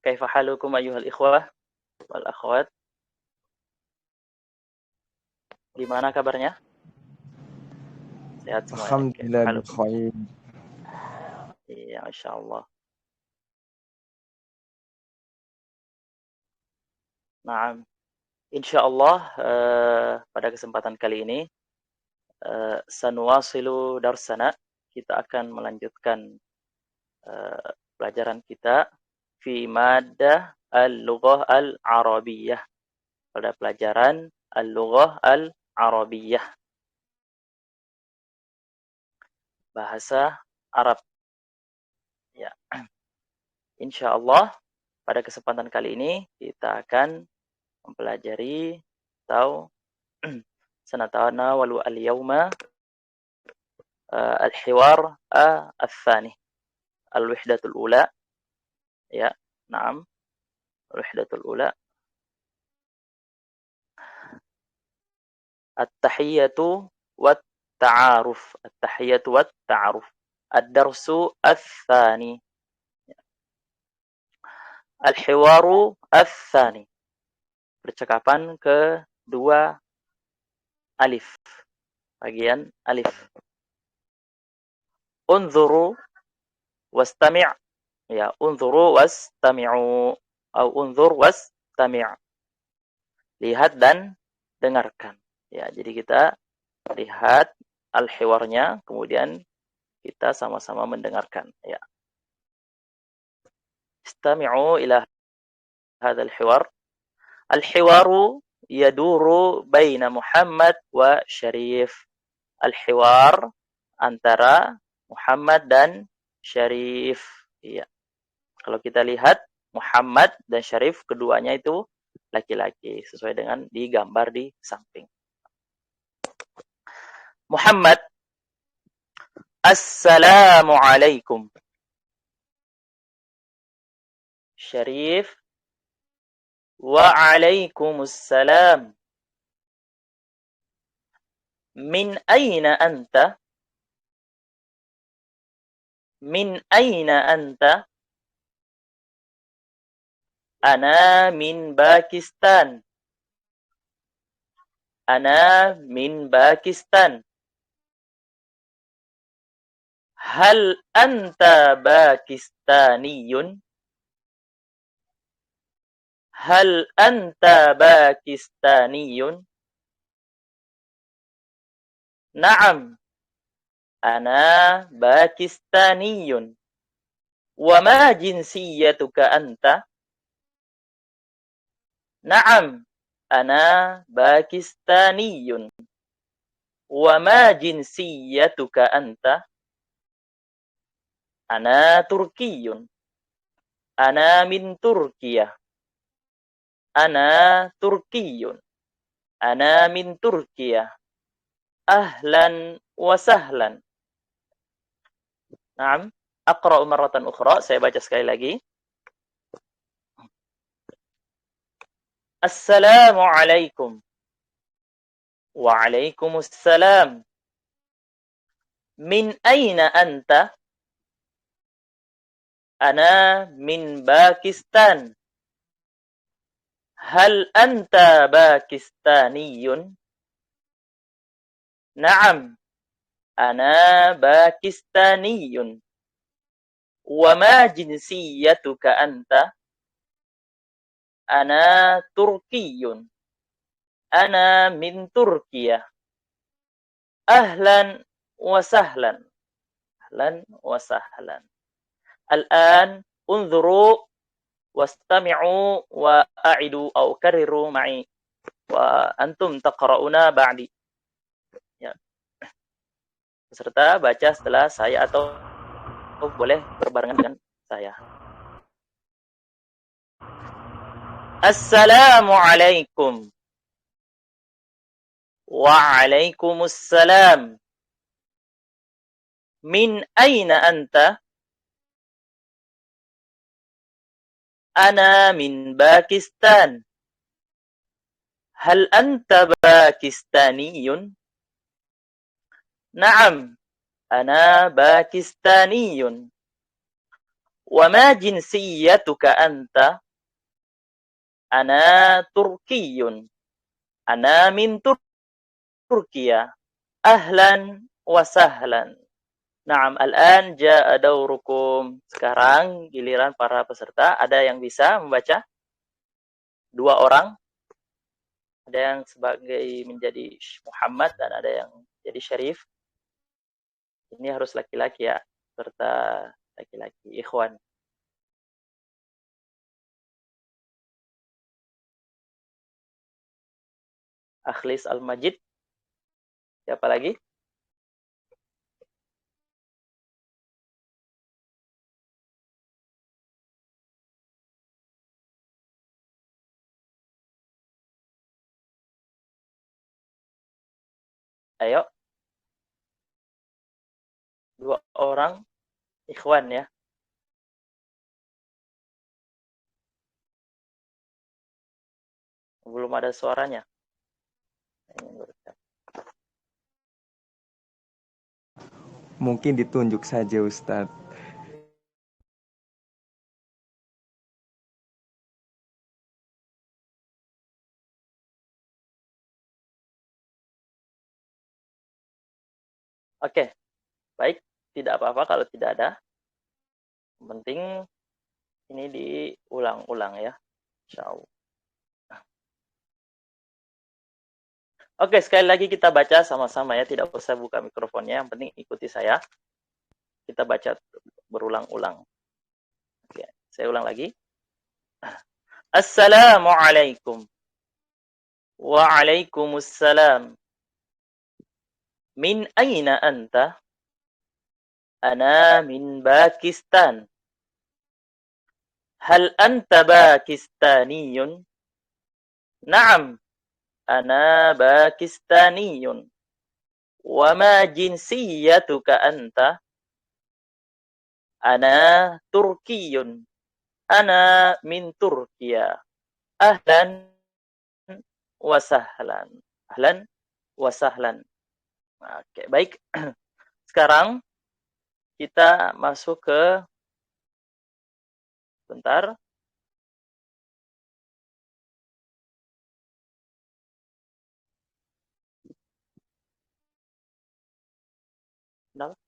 Kaifa halukum ayyuhal ikhwah wal akhwat? Gimana kabarnya? Sehat semuanya. Kaifa Alhamdulillah halukum? bikhair. Iya, masyaallah. Nah, insyaallah pada kesempatan kali ini sanuwasilu darsana, kita akan melanjutkan pelajaran kita fi maddah al-lughah al-arabiyyah, pada pelajaran al-lughah al-arabiyyah, bahasa Arab. Ya, insyaallah pada kesempatan kali ini kita akan mempelajari atau sanatanawalu al-yawma al-hiwar al-thani, al-wahdatul ula. Ya, na'am, al-wahdatul ula. At-tahiyyatu wat-ta'aruf. At-tahiyyatu wat-ta'aruf. Ad-darsu al-thani. Al-hiwaru al-thani. Percakapan kedua, alif. Bagian alif. Unzuru wastami'. Ya, unzuru wastami'u. Atau unzur wastami'. Lihat dan dengarkan. Ya, jadi kita lihat al-hiwarnya, kemudian kita sama-sama mendengarkan. Ya. Istami'u ila hadzal hiwar. Al-hiwaru yaduru baina Muhammad wa Syarif. Al-hiwar antara Muhammad dan Syarif. Iya. Kalau kita lihat Muhammad dan Syarif, keduanya itu laki-laki, sesuai dengan digambar di samping. Muhammad, assalamu alaikum. Syarif, wa alaikumussalam. Min aina anta? Min aina anta? Ana min Pakistan. Ana min Pakistan. Hal anta Pakistaniyun? Hal anta Pakistaniyun? Naam, ana Pakistaniyun. Wa ma jinsiyatuka anta? Naam, ana Pakistaniyun. Wa ma jinsiyatuka anta? Ana Turkiyun. Ana min Turkiyah. Ana Turkiyun. Ana min Turkiyah. Ahlan wa sahlan. Naam, aqra'u marratan ukhra, saya baca sekali lagi. Assalamu alaikum. Waalaikumsalam. Min aina anta? Ana min Pakistan. Hal anta Pakistaniyun? Naam, ana Pakistaniyun. Wa ma jinsiyatuka anta? Ana Turkiyun. Ana min Turkiyah. Ahlan wa sahlan. Ahlan wa sahlan. Al-an unzuru wastami'u wa a'idu au karriru ma'i wa antum taqra'una ba'di. Ya. Peserta baca setelah saya atau boleh berbarengan dengan saya. Assalamu alaikum. Waalaikumsalam. Min aina anta? Ana min Pakistan. Hal anta Pakistaniyun? Naam, ana Pakistaniyun. Wa ma jinsiyatuka anta? Ana Turkiyun. Ana min Turkiya. Ahlan wa sahlan. Naam, al-an ja'a daurukum. Sekarang giliran para peserta. Ada yang bisa membaca? 2 orang. Ada yang sebagai menjadi Muhammad dan ada yang jadi Syarif. Ini harus laki-laki ya, serta laki-laki, ikhwan. Akhlis Al-Majid. Siapa lagi? Ayo. 2 orang ikhwan ya. Belum ada suaranya. Mungkin ditunjuk saja Ustadz. Oke, baik. Tidak apa-apa kalau tidak ada. Yang penting ini diulang-ulang ya. Insyaallah. Oke, sekali lagi kita baca sama-sama ya. Tidak usah buka mikrofonnya. Yang penting ikuti saya. Kita baca berulang-ulang. Oke, saya ulang lagi. Assalamualaikum. Waalaikumsalam. Min aina anta? Ana min Pakistan. Hal anta Pakistaniyun? Naam, ana Pakistaniyun. Wa ma jinsiyatuka anta? Ana Turkiyun. Ana min Turkiya. Ahlan wa sahlan. Ahlan wa sahlan. Oke, baik. Sekarang kita masuk ke bentar. Bentar.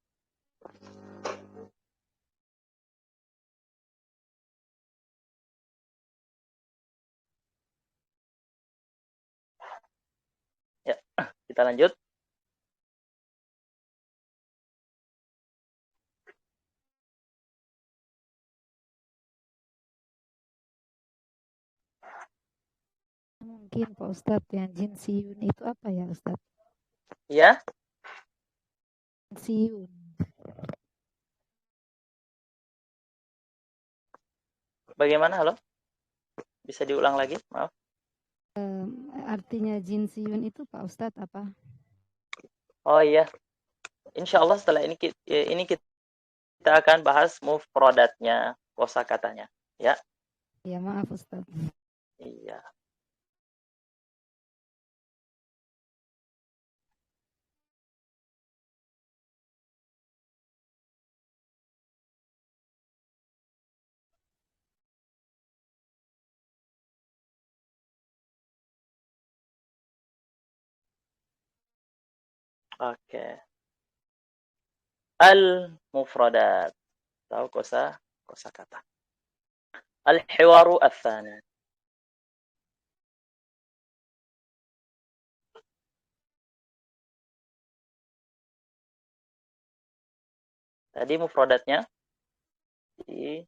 Ya, kita lanjut. Mungkin Pak Ustadz yang jinsiyun itu apa ya Ustadz? Ya. Jinsiyun. Bagaimana? Halo? Bisa diulang lagi? Maaf. Artinya jinsiyun itu Pak Ustadz apa? Oh iya. Insya Allah setelah ini kita akan bahas mufradatnya, kosakatanya. Ya. Ya maaf Ustadz. Iya. Oke. Al-mufradat. Tahu kosakata. Al-hiwaru ats-tsani. Tadi mufradatnya di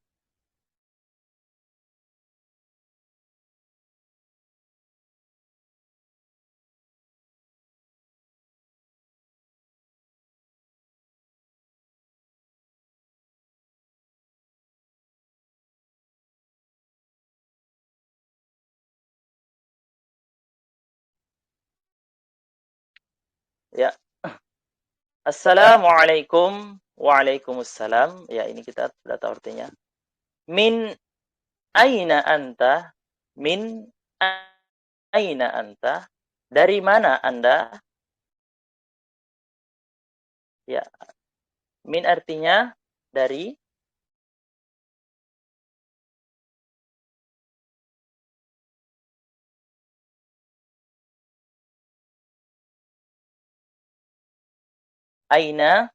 ya. Assalamualaikum. Waalaikumsalam. Ya, ini kita sudah tahu artinya. Min aina anta? Min aina anta? Dari mana Anda? Ya. Min artinya dari. Aina,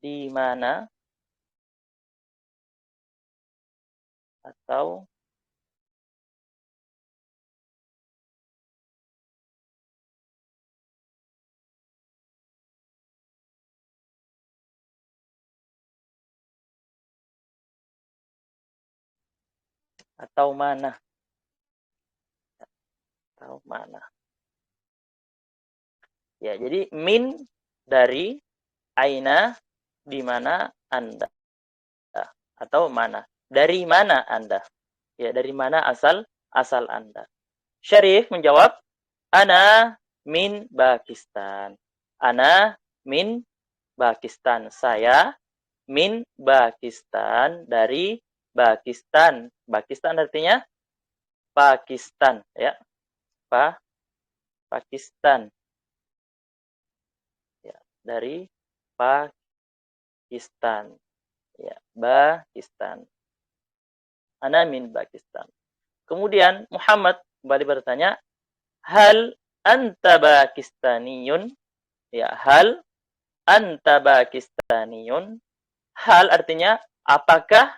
di mana, atau mana, atau mana. Ya, jadi min dari, aina di mana Anda, atau mana. Dari mana Anda? Ya, dari mana asal Anda? Syarif menjawab, ana min Pakistan. Ana min Pakistan. Saya min Pakistan, dari Pakistan. Pakistan artinya Pakistan, ya. Pakistan. Ya, dari Pakistan. Ya, Pakistan. Ana min Pakistan. Kemudian Muhammad kembali bertanya, hal anta Pakistaniyun? Ya, hal anta Pakistaniyun? Hal artinya apakah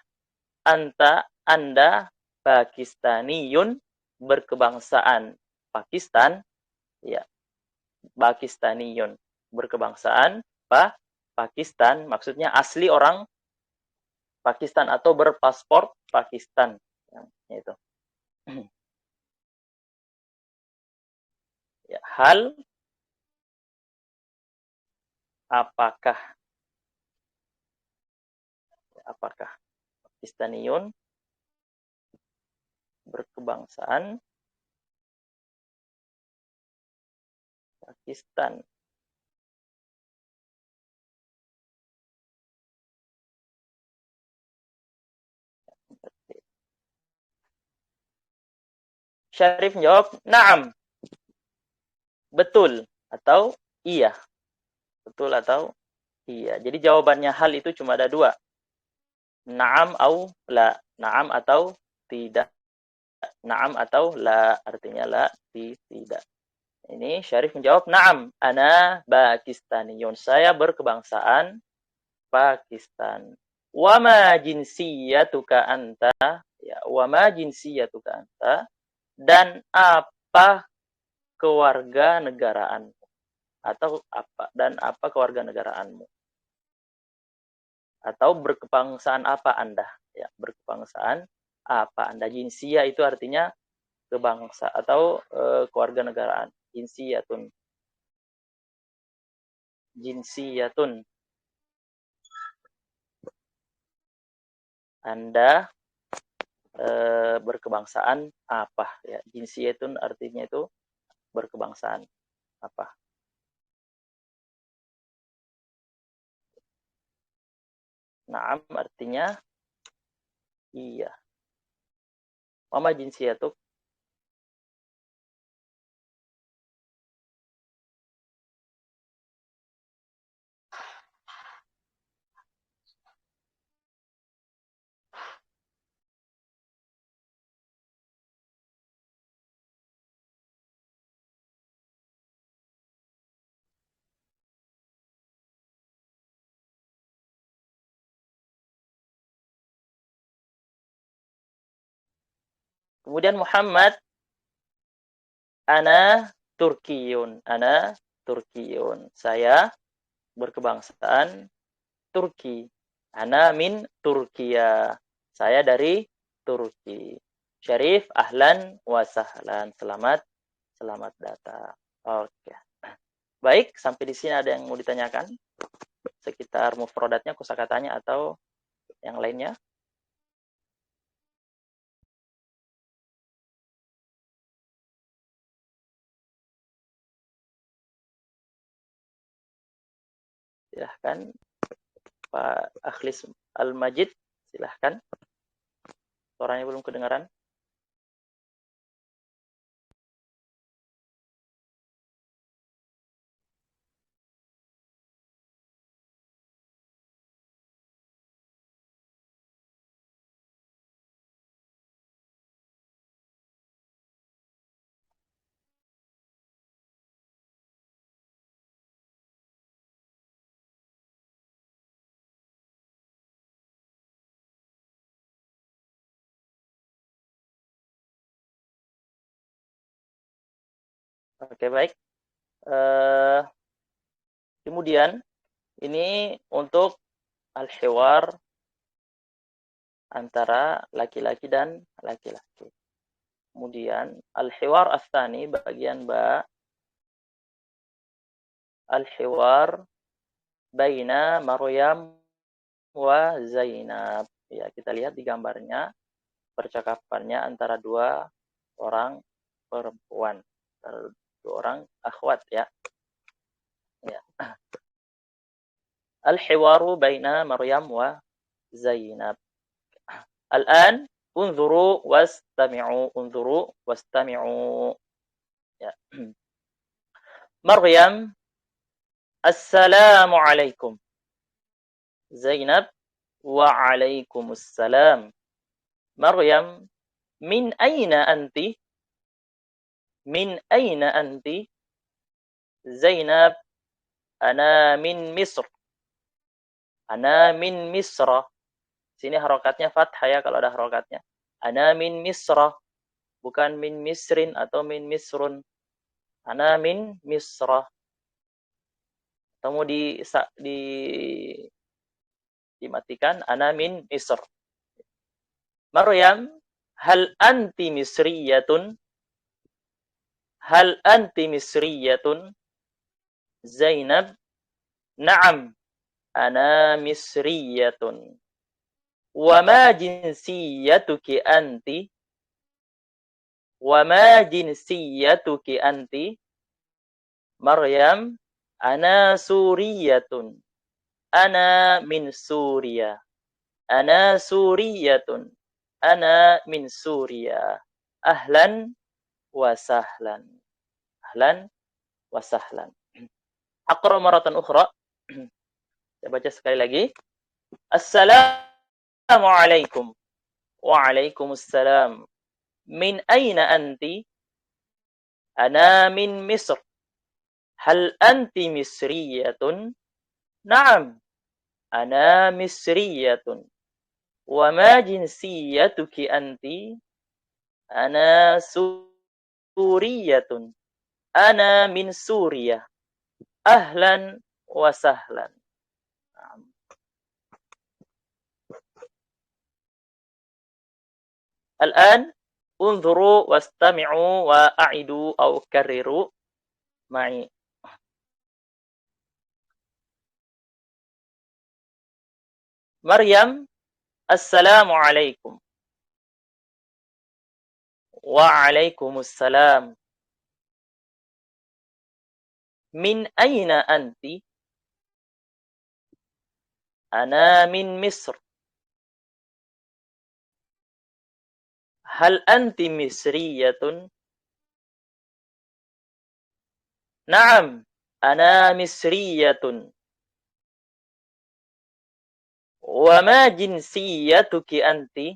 Anda Pakistaniyun, berkebangsaan Pakistan? Ya, Pakistaniyun, berkebangsaan Pakistan, maksudnya asli orang Pakistan atau berpaspor Pakistan. Ya, itu. Ya, hal apakah Pakistaniyun, berkebangsaan Pakistan. Syarif menjawab, na'am. Betul atau iya. Betul atau iya. Jadi jawabannya hal itu cuma ada dua. Na'am au la. Na'am atau tidak. Na'am atau la. Artinya la, tidak. Ini Syarif menjawab, na'am. Ana Pakistaniyun. Saya berkebangsaan Pakistan. Wama jinsiyatuka anta. Ya, wama jinsiyatuka anta. Dan apa kewarganegaraanmu, atau apa kewarganegaraanmu, atau berkebangsaan apa Anda, ya, berkebangsaan apa Anda. Jinsia itu artinya kebangsa atau kewarganegaraan. Jinsiyatun, Anda berkebangsaan apa, ya. Jinsiyatun artinya itu berkebangsaan apa. Naam artinya iya. Mama jinsiyatuk. Kemudian Muhammad, ana Turkiyun. Ana Turkiyun. Saya berkebangsaan Turki. Ana min Turkiya. Saya dari Turki. Syarif, ahlan wa sahlan. Selamat datang. Oke. Baik, sampai di sini ada yang mau ditanyakan? Sekitar mufradatnya, kosakatanya, atau yang lainnya? Silahkan Pak Akhlis Al-Majid, silahkan. Suaranya belum kedengaran. Oke, baik. Kemudian ini untuk al-hiwar antara laki-laki dan laki-laki. Kemudian al-hiwar ats-tsani bagian ba, al-hiwar baina Maryam wa Zainab. Ya, kita lihat di gambarnya percakapannya antara dua orang perempuan, antara dua orang akhwat ya. Ya. Al-hiwaru baina Maryam wa Zainab. Al-an unzuru wastami'u. Ya. Maryam, assalamu alaikum. Zainab, wa alaikumussalam. Maryam, min aina anti? Min aina anti? Zainab, ana min Misr. Ana min Misra. Sini harokatnya fathah ya kalau ada harokatnya. Ana min Misra. Bukan min Misrin atau min Misrun. Ana min Misra. Temu dimatikan. Ana min Misr. Maryam, hal anti misriyatun? Hal anti misriyatun? Zainab, na'am, ana misriyatun. Wa ma jinsiyatuki anti? Wa ma jinsiyatuki anti? Maryam, ana suriyatun. Ana min Suriya. Ana suriyatun. Ana min Suriya. Ahlan wa sahlan. Ahlan wa sahlan. Aqra maratan ukhra. Saya baca sekali lagi. Assalamu alaikum. Waalaikumsalam. Min aina anti? Ana min Misr. Hal anti misriyatun? Naam. Ana misriyatun. Wa ma jinsiyatuki anti? Ana suriyatun. Ana min Suriya. Ahlan wa sahlan. Al-an unzuru wastami'u wa a'idu aw karriru ma'i. Maryam, assalamu alaikum. Wa alaikumussalam. Min aina anti? Ana min Misr. Hal anti misriyatun? Naam, ana misriyatun. Wa ma jinsiyatuki anti?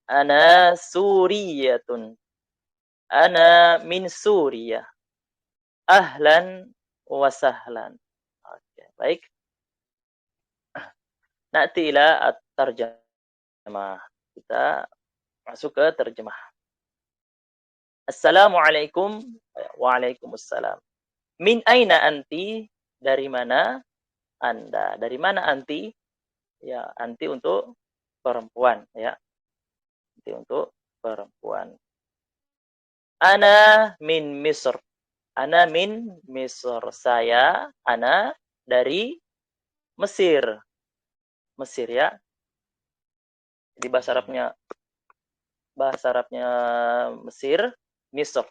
Ana suriyatun. Ana min Suriya. Ahlan wa sahlan. Oke, baik. Na'ti ila at-tarjamah. Kita masuk ke terjemah. Assalamualaikum. Waalaikumsalam. Min aina anti? Dari mana Anda? Dari mana anti? Ya, anti untuk perempuan ya. Anti untuk perempuan. Ana min Misr. Ana min Misr. Saya, ana dari Mesir. Mesir ya. Di bahasa Arabnya Mesir, Misr.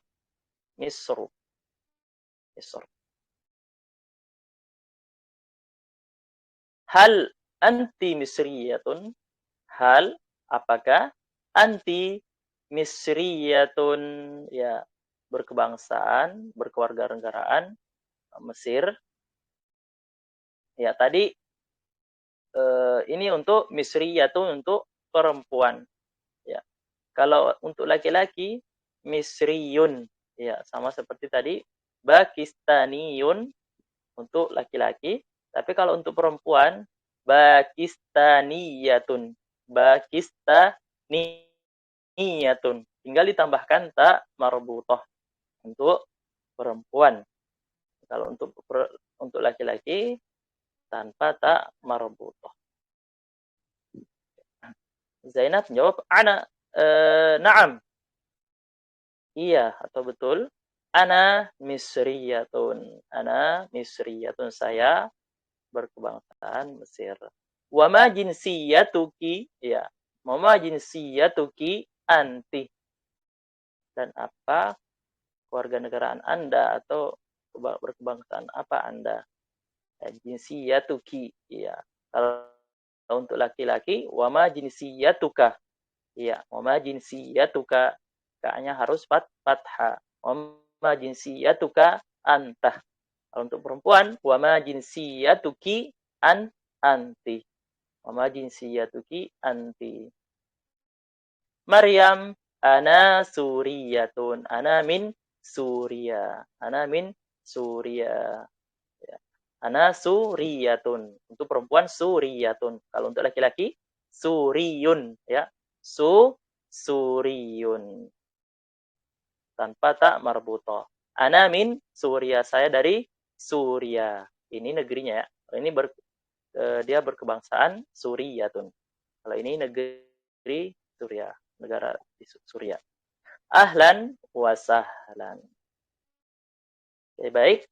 Misru. Misr. Hal anti misriyatun? Hal apakah anti misriyatun ya berkebangsaan, berkewarganegaraan Mesir. Ya tadi ini untuk misriyatun untuk perempuan. Ya. Kalau untuk laki-laki misriyun ya sama seperti tadi Pakistaniyun untuk laki-laki, tapi kalau untuk perempuan Pakistaniyatun. Pakistaniyatun tinggal ditambahkan ta marbutah untuk perempuan. Kalau untuk laki-laki tanpa ta marbutah. Zainab jawab ana, na'am. Iya atau betul. Ana misriyatun. Ana misriyatun. Saya berkebangsaan Mesir. Wa ma jinsiyatuki? Ya. Wa ma jinsiyatuki anti? Dan apa kewarganegaraan Anda atau berkebangsaan apa Anda? Jinsiyatuki. Ya. Kalau untuk laki-laki, wa ma jinsiyatuka? Ya, wa ma jinsiyatuka? Ka-nya harus fathah. Wa ma jinsiyatuka anta. Kalau untuk perempuan, wa ma jinsiyatuki anti. Wa ma jinsiyatuki anti. Maryam, ana suriyatun. Ana min Suria. Ana min Suria. Ya. Ana suriyatun. Untuk perempuan suriyatun. Kalau untuk laki-laki suriyun, ya. Suriyun. Tanpa tak marbutah. Ana min Suria. Saya dari Suria. Ini negerinya ya. Ini dia berkebangsaan Suriyatun. Kalau ini negeri Suria, negara di Suria. Ahlan wa sahlan. Oke, baik.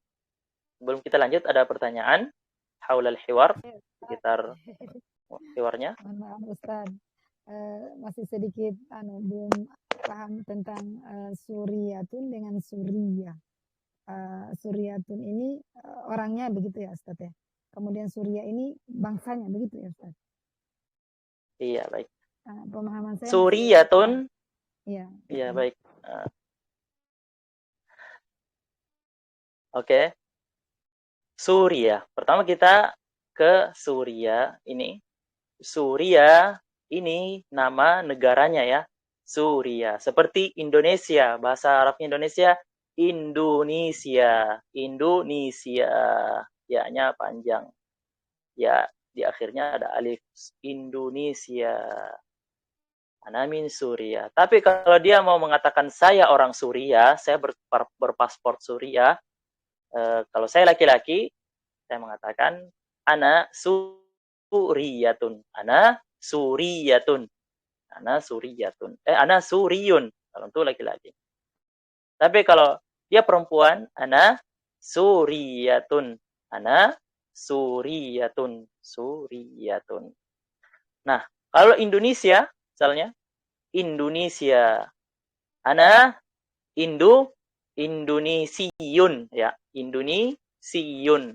Sebelum kita lanjut ada pertanyaan haulal hiwar, sekitar hiwarnya. Mohon maaf Ustaz, masih sedikit belum paham tentang Suriyatun dengan Suria. Suryatun ini orangnya begitu ya Ustaz ya. Kemudian Surya ini bangsanya begitu ya Ustaz. Iya, baik. Pemahaman saya Suryatun. Iya. Iya, baik. Oke. Suria. Pertama kita ke Suria ini. Suria ini nama negaranya ya. Suria. Seperti Indonesia, bahasa Arabnya Indonesia Indonesia. Indonesia. Ya-nya panjang. Ya, di akhirnya ada alif. Indonesia. Ana min Suria. Tapi kalau dia mau mengatakan saya orang Suria, saya berpaspor Suria, kalau saya laki-laki, saya mengatakan ana suriyatun. Ana suriyatun. Ana suriyatun. Ana suriyun. Kalau untuk laki-laki. Tapi kalau dia perempuan, ana suriyatun. Ana suriyatun. Suriyatun. Nah, kalau Indonesia, misalnya, Indonesia. Ana Indonesiyun. Ya, Indonesiyun.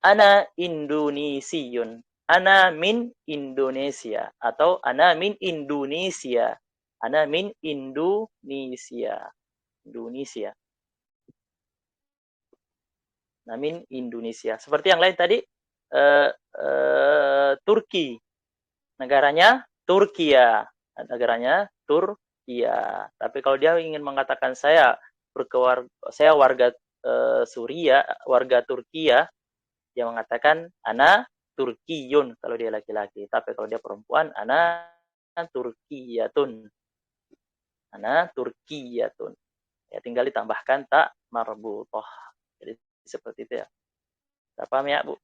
Ana Indonesiyun. Ana min Indonesia. Atau ana min Indonesia. Ana min Indonesia. Indonesia. Ana min Indonesia. Seperti yang lain tadi, Turki. Negaranya Turkia. Negaranya Turkia. Tapi kalau dia ingin mengatakan saya warga Suria, warga Turkia, dia mengatakan ana Turkiyun kalau dia laki-laki. Tapi kalau dia perempuan, ana Turkiyatun. Ana Turkiyatun. Ya, tinggal ditambahkan tak marbutah. Jadi seperti itu ya. Tidak paham ya, Bu?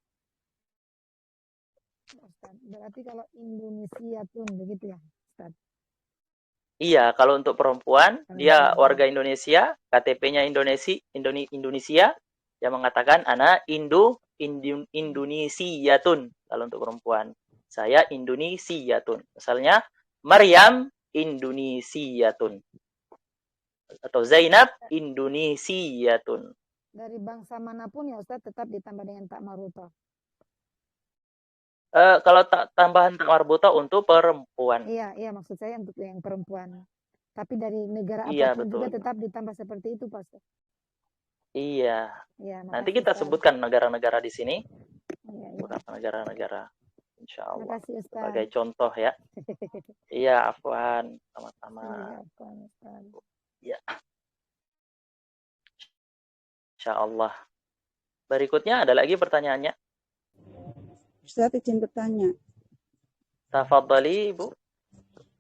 Ustaz, berarti kalau Indonesiatun begitu ya, Ustaz? Iya, kalau untuk perempuan, dia warga Indonesia, KTP-nya Indonesia, dia mengatakan ana Indonesiatun. Kalau untuk perempuan, saya Indonesiatun. Misalnya Maryam Indonesiatun. Atau Zainab Indonesiatun. Dari bangsa manapun ya Ustaz tetap ditambah dengan tak marbutah. Kalau tambahan tak marbutah untuk perempuan. Iya, maksud saya untuk yang perempuan. Tapi dari negara betul. apapun juga tetap ditambah seperti itu, Pak. Iya. Ya, nanti kita sebutkan negara-negara di sini. Iya. Beberapa negara-negara. Insya Allah. Makasih, Ustaz. Sebagai contoh ya. Iya, afwan. Sama-sama. Iya, afwan, Ustaz. Ya. Insya Allah. Berikutnya ada lagi pertanyaannya. Ustaz izin bertanya. Tafadhali, Ibu.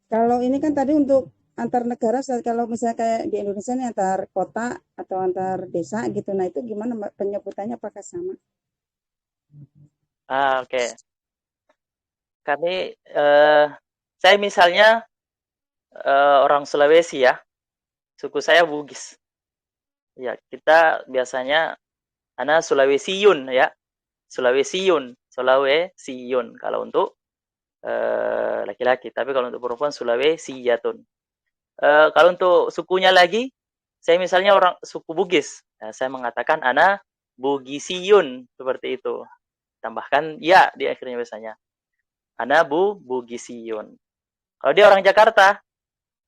Kalau ini kan tadi untuk antar negara, Ustaz? Kalau misalnya kayak di Indonesia nih antar kota atau antar desa gitu, nah itu gimana penyebutannya, apakah sama? Oke. Kami, saya misalnya orang Sulawesi ya, suku saya Bugis. Ya, kita biasanya ana Sulawesiun ya, Sulawesiun, Sulawesiun kalau untuk laki-laki. Tapi kalau untuk perempuan Sulawesiyatun. Kalau untuk sukunya lagi, saya misalnya orang suku Bugis, saya mengatakan ana Bugisiyun seperti itu. Tambahkan ya di akhirnya biasanya. Ana Bugisiyun. Kalau dia orang Jakarta,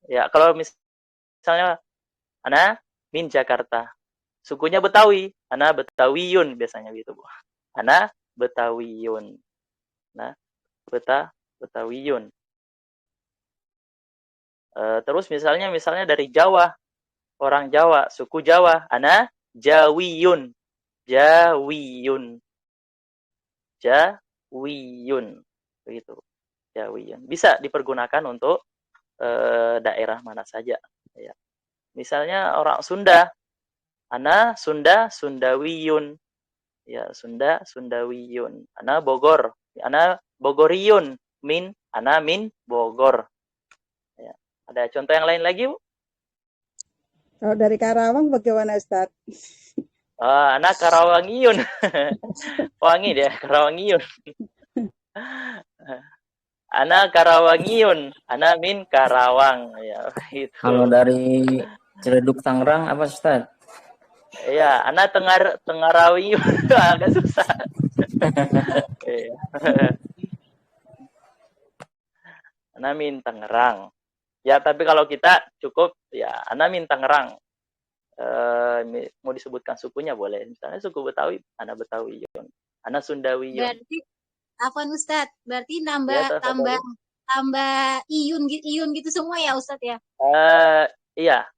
ya kalau misalnya ana min Jakarta. Sukunya Betawi, ana Betawiyun biasanya gitu, Bu. Ana Betawiyun. Nah, Betawiyun. Terus misalnya dari Jawa, orang Jawa, suku Jawa, ana Jawiyun. Jawiyun. Jawiyun. Begitu. Jawiyun. Bisa dipergunakan untuk daerah mana saja. Ya. Misalnya orang Sunda, ana Sundawiyun. Ya, Sundawiyun. Ana Bogor, ana Bogoriyun. Ana min Bogor. Ya. Ada contoh yang lain lagi, Bu? Kalau dari Karawang bagaimana, Ustaz? Ana Karawangiyun. Wangi dia, Karawangiyun. Ana Karawangiyun. Ana min Karawang. Ya, itu. Kalau dari Ciledug Tangerang apa, Ustaz? Iya, ana Tengarawiyun. Agak susah. Ana min Tangerang. Ya, tapi kalau kita cukup ya ana min Tangerang. Mau disebutkan sukunya boleh. Misalnya suku Betawi, ana Betawiyun. Ana Sundawiyun. Berarti apa, Ustaz? Berarti nambah Ya, tambah iyun gitu semua ya, Ustaz ya? Iya.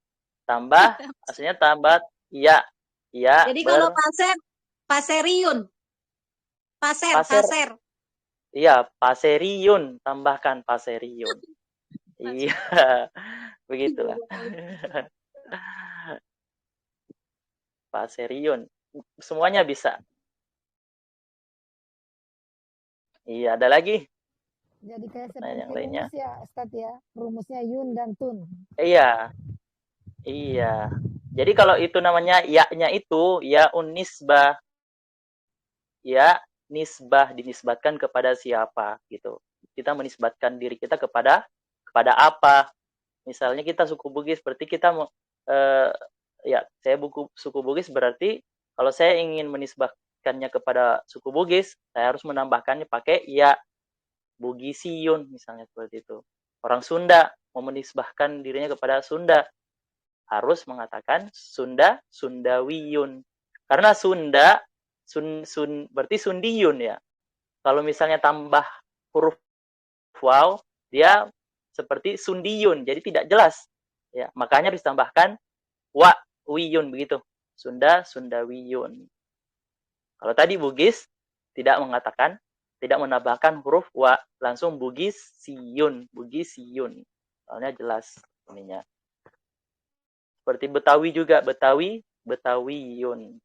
Tambah aslinya tambah iya. Iya. Jadi kalau paseriun. Paser. Iya, Paseriun, tambahkan Paseriun. Iya. Begitulah. Paseriun. Semuanya bisa. Iya, ada lagi? Jadi kayak Nah, seperti yang lainnya. rumus ya, Ustaz ya. Rumusnya yun dan tun. Iya. Iya. Jadi kalau itu namanya ya-nya itu ya unisbah. Ya nisbah, dinisbatkan kepada siapa gitu. Kita menisbatkan diri kita kepada apa. Misalnya kita suku Bugis, berarti kita ya saya suku Bugis, berarti kalau saya ingin menisbatkannya kepada suku Bugis, saya harus menambahkannya pakai ya Bugisiyun misalnya seperti itu. Orang Sunda mau menisbahkan dirinya kepada Sunda, harus mengatakan Sundawiyun. Karena Sunda berarti Sundiyun ya. Kalau misalnya tambah huruf waw, dia seperti Sundiyun, jadi tidak jelas. Ya, makanya harus ditambahkan wiyun begitu. Sundawiyun. Kalau tadi Bugis tidak menambahkan huruf wa, langsung Bugisiyun. Soalnya jelas ininya. Seperti Betawi juga, Betawiyun.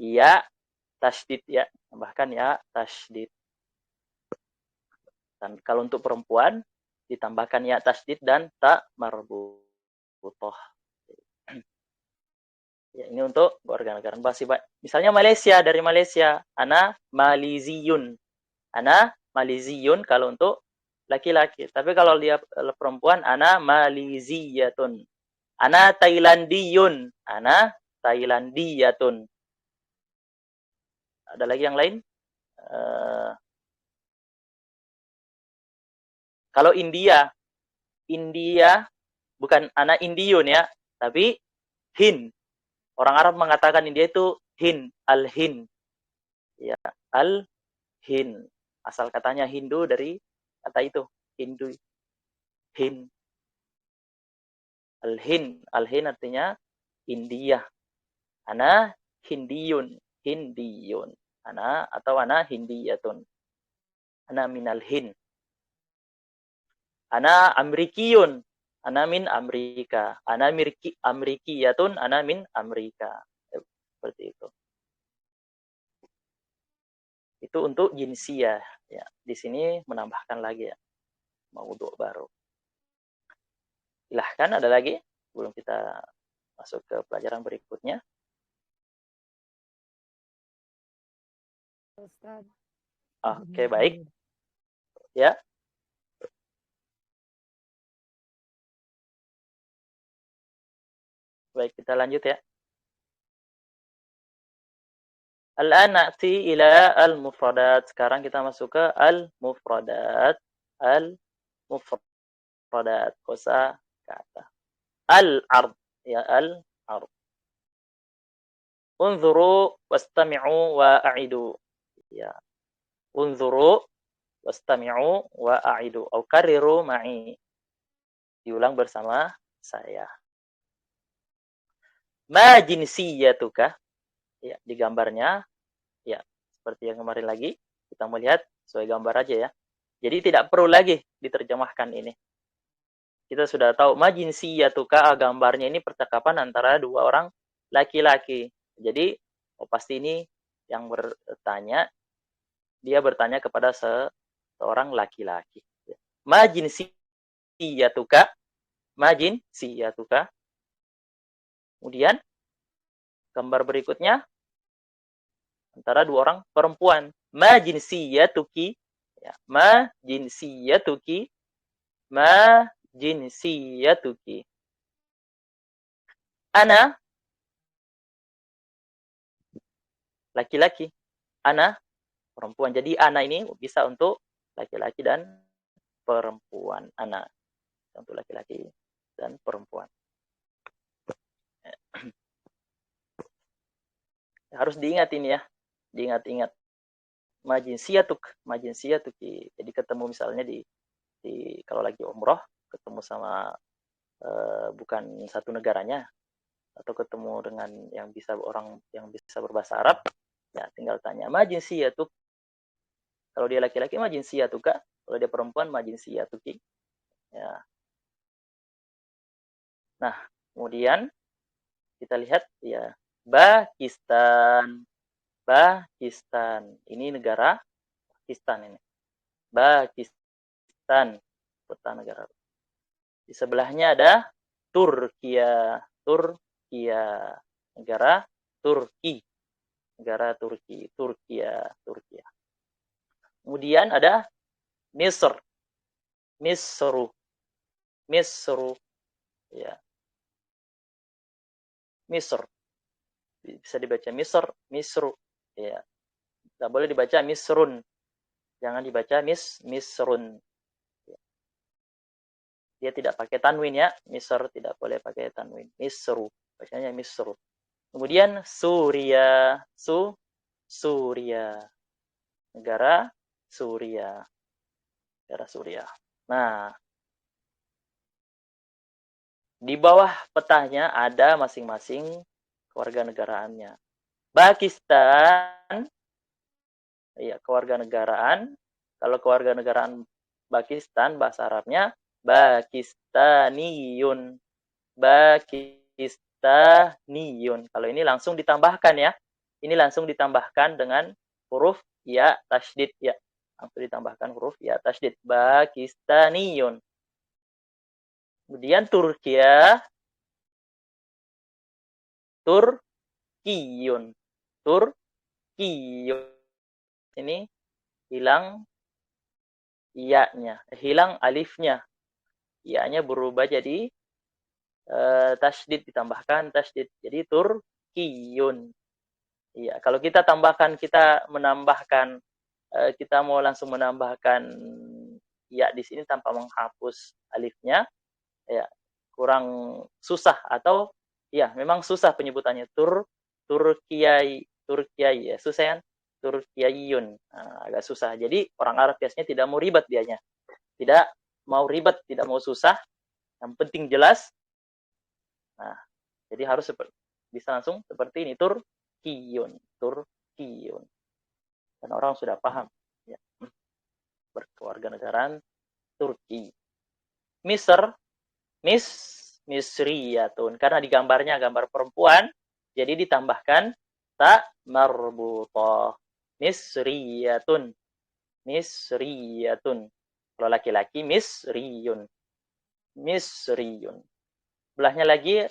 Iya, tasydid ya, tambahkan ya tasydid. Dan kalau untuk perempuan ditambahkan ya tasydid dan ta marbutoh. Ya, ini untuk warga negara basi. Misalnya Malaysia, dari Malaysia, ana Maliziyun. Ana Maliziyun kalau untuk laki-laki. Tapi kalau dia perempuan, ana Maliziyatun. Ana Thailandiyun. Ana Thailandiyatun. Ada lagi yang lain? Kalau India bukan anak Indiyun ya, tapi Hind. Orang Arab mengatakan India itu Hind, al-Hind. Ya, al-Hind. Asal katanya Hindu dari kata itu, Hindu. Hind. Al-Hind. Al-Hind artinya India. Ana Hindiyun. Ana Hindiyatun. Ana minal Hind. Ana Amerikiyun. Ana min Amerika. Ana Amerikiyatun, ana min Amerika. Seperti itu. Itu untuk jinsiyah. Ya, di sini menambahkan lagi ya. Maudhu' baru. Silahkan ada lagi sebelum kita masuk ke pelajaran berikutnya. Ustaz. Oke, baik. Ya. Baik, kita lanjut ya. Al-an na'ti ila al-mufradat. Sekarang kita masuk ke al-mufradat. Al-mufradat. Kosa kata. Al-ard. Ya, al-ard. Unzuru wastami'u wa'a'idu. Ya. Unzuru wastami'u wa'a'idu. Au kariru ma'i. Diulang bersama saya. Ma jinsiyatuka? Ya, di gambarnya ya seperti yang kemarin lagi kita melihat sesuai gambar aja ya. Jadi tidak perlu lagi diterjemahkan ini. Kita sudah tahu ma jinsiyatuka, gambarnya ini percakapan antara dua orang laki-laki. Jadi pasti ini yang bertanya, dia bertanya kepada seorang laki-laki. Ma jinsiyatuka? Ma jinsiyatuka? Kemudian gambar berikutnya antara dua orang perempuan. Ma jinsiyatuki? Ya, ma jinsiyatuki? Ma jinsiyatuki? Ana laki-laki. Ana perempuan. Jadi ana ini bisa untuk laki-laki dan perempuan. Ana untuk laki-laki dan perempuan. Harus diingat ini ya. Diingat-ingat. Majinsiyatuki. Jadi ketemu misalnya di kalau lagi umroh, ketemu sama bukan satu negaranya, atau ketemu dengan yang bisa orang yang bisa berbahasa Arab, ya tinggal tanya majinsiyatuk. Kalau dia laki-laki majinsiyatuka, kalau dia perempuan majinsiyatuki. Ya. Nah, kemudian kita lihat ya Pakistan. Ini negara Pakistan ini. Pakistan, kota negara. Di sebelahnya ada Turkiya. Negara Turki. Turkiya. Kemudian ada Misr. Misru. Ya. Misr. Bisa dibaca Misru. Ya. Tidak boleh dibaca Misrun. Jangan dibaca Misrun. Ya. Dia tidak pakai tanwin ya. Misr tidak boleh pakai tanwin. Misru. Bacanya Misru. Kemudian Suria. Suria. Negara Suria. Nah, di bawah petanya ada masing-masing kewarganegaraannya. Pakistan, ya kewarganegaraan. Kalau kewarganegaraan Pakistan, bahasa Arabnya Pakistaniyun. Kalau ini langsung ditambahkan ya. Ini langsung ditambahkan dengan huruf ya tasydid ya. Langsung ditambahkan huruf ya tasydid. Pakistaniyun. Kemudian Turkiyun. Ini hilang iya-nya, hilang alifnya. Iya-nya berubah jadi tasydid, ditambahkan tasydid. Jadi Turkiyun. Iya, kalau kita tambahkan, kita menambahkan, kita mau langsung menambahkan ya di sini tanpa menghapus alifnya, ya kurang susah atau ya memang susah penyebutannya. Turkiyai ya, susah kan? Turkiyayun, agak susah. Jadi orang Arab biasanya tidak mau ribet dianya, tidak mau ribet, tidak mau susah, yang penting jelas. Nah, jadi harus bisa langsung seperti ini, Turkiyun. Dan orang sudah paham ya, berkewarganegaraan Turki. Misr misriyatun. Karena di gambarnya gambar perempuan, jadi ditambahkan ta marbutoh. Misriyatun. Misriyatun. Kalau laki-laki misriyun. Misriyun. Belahnya lagi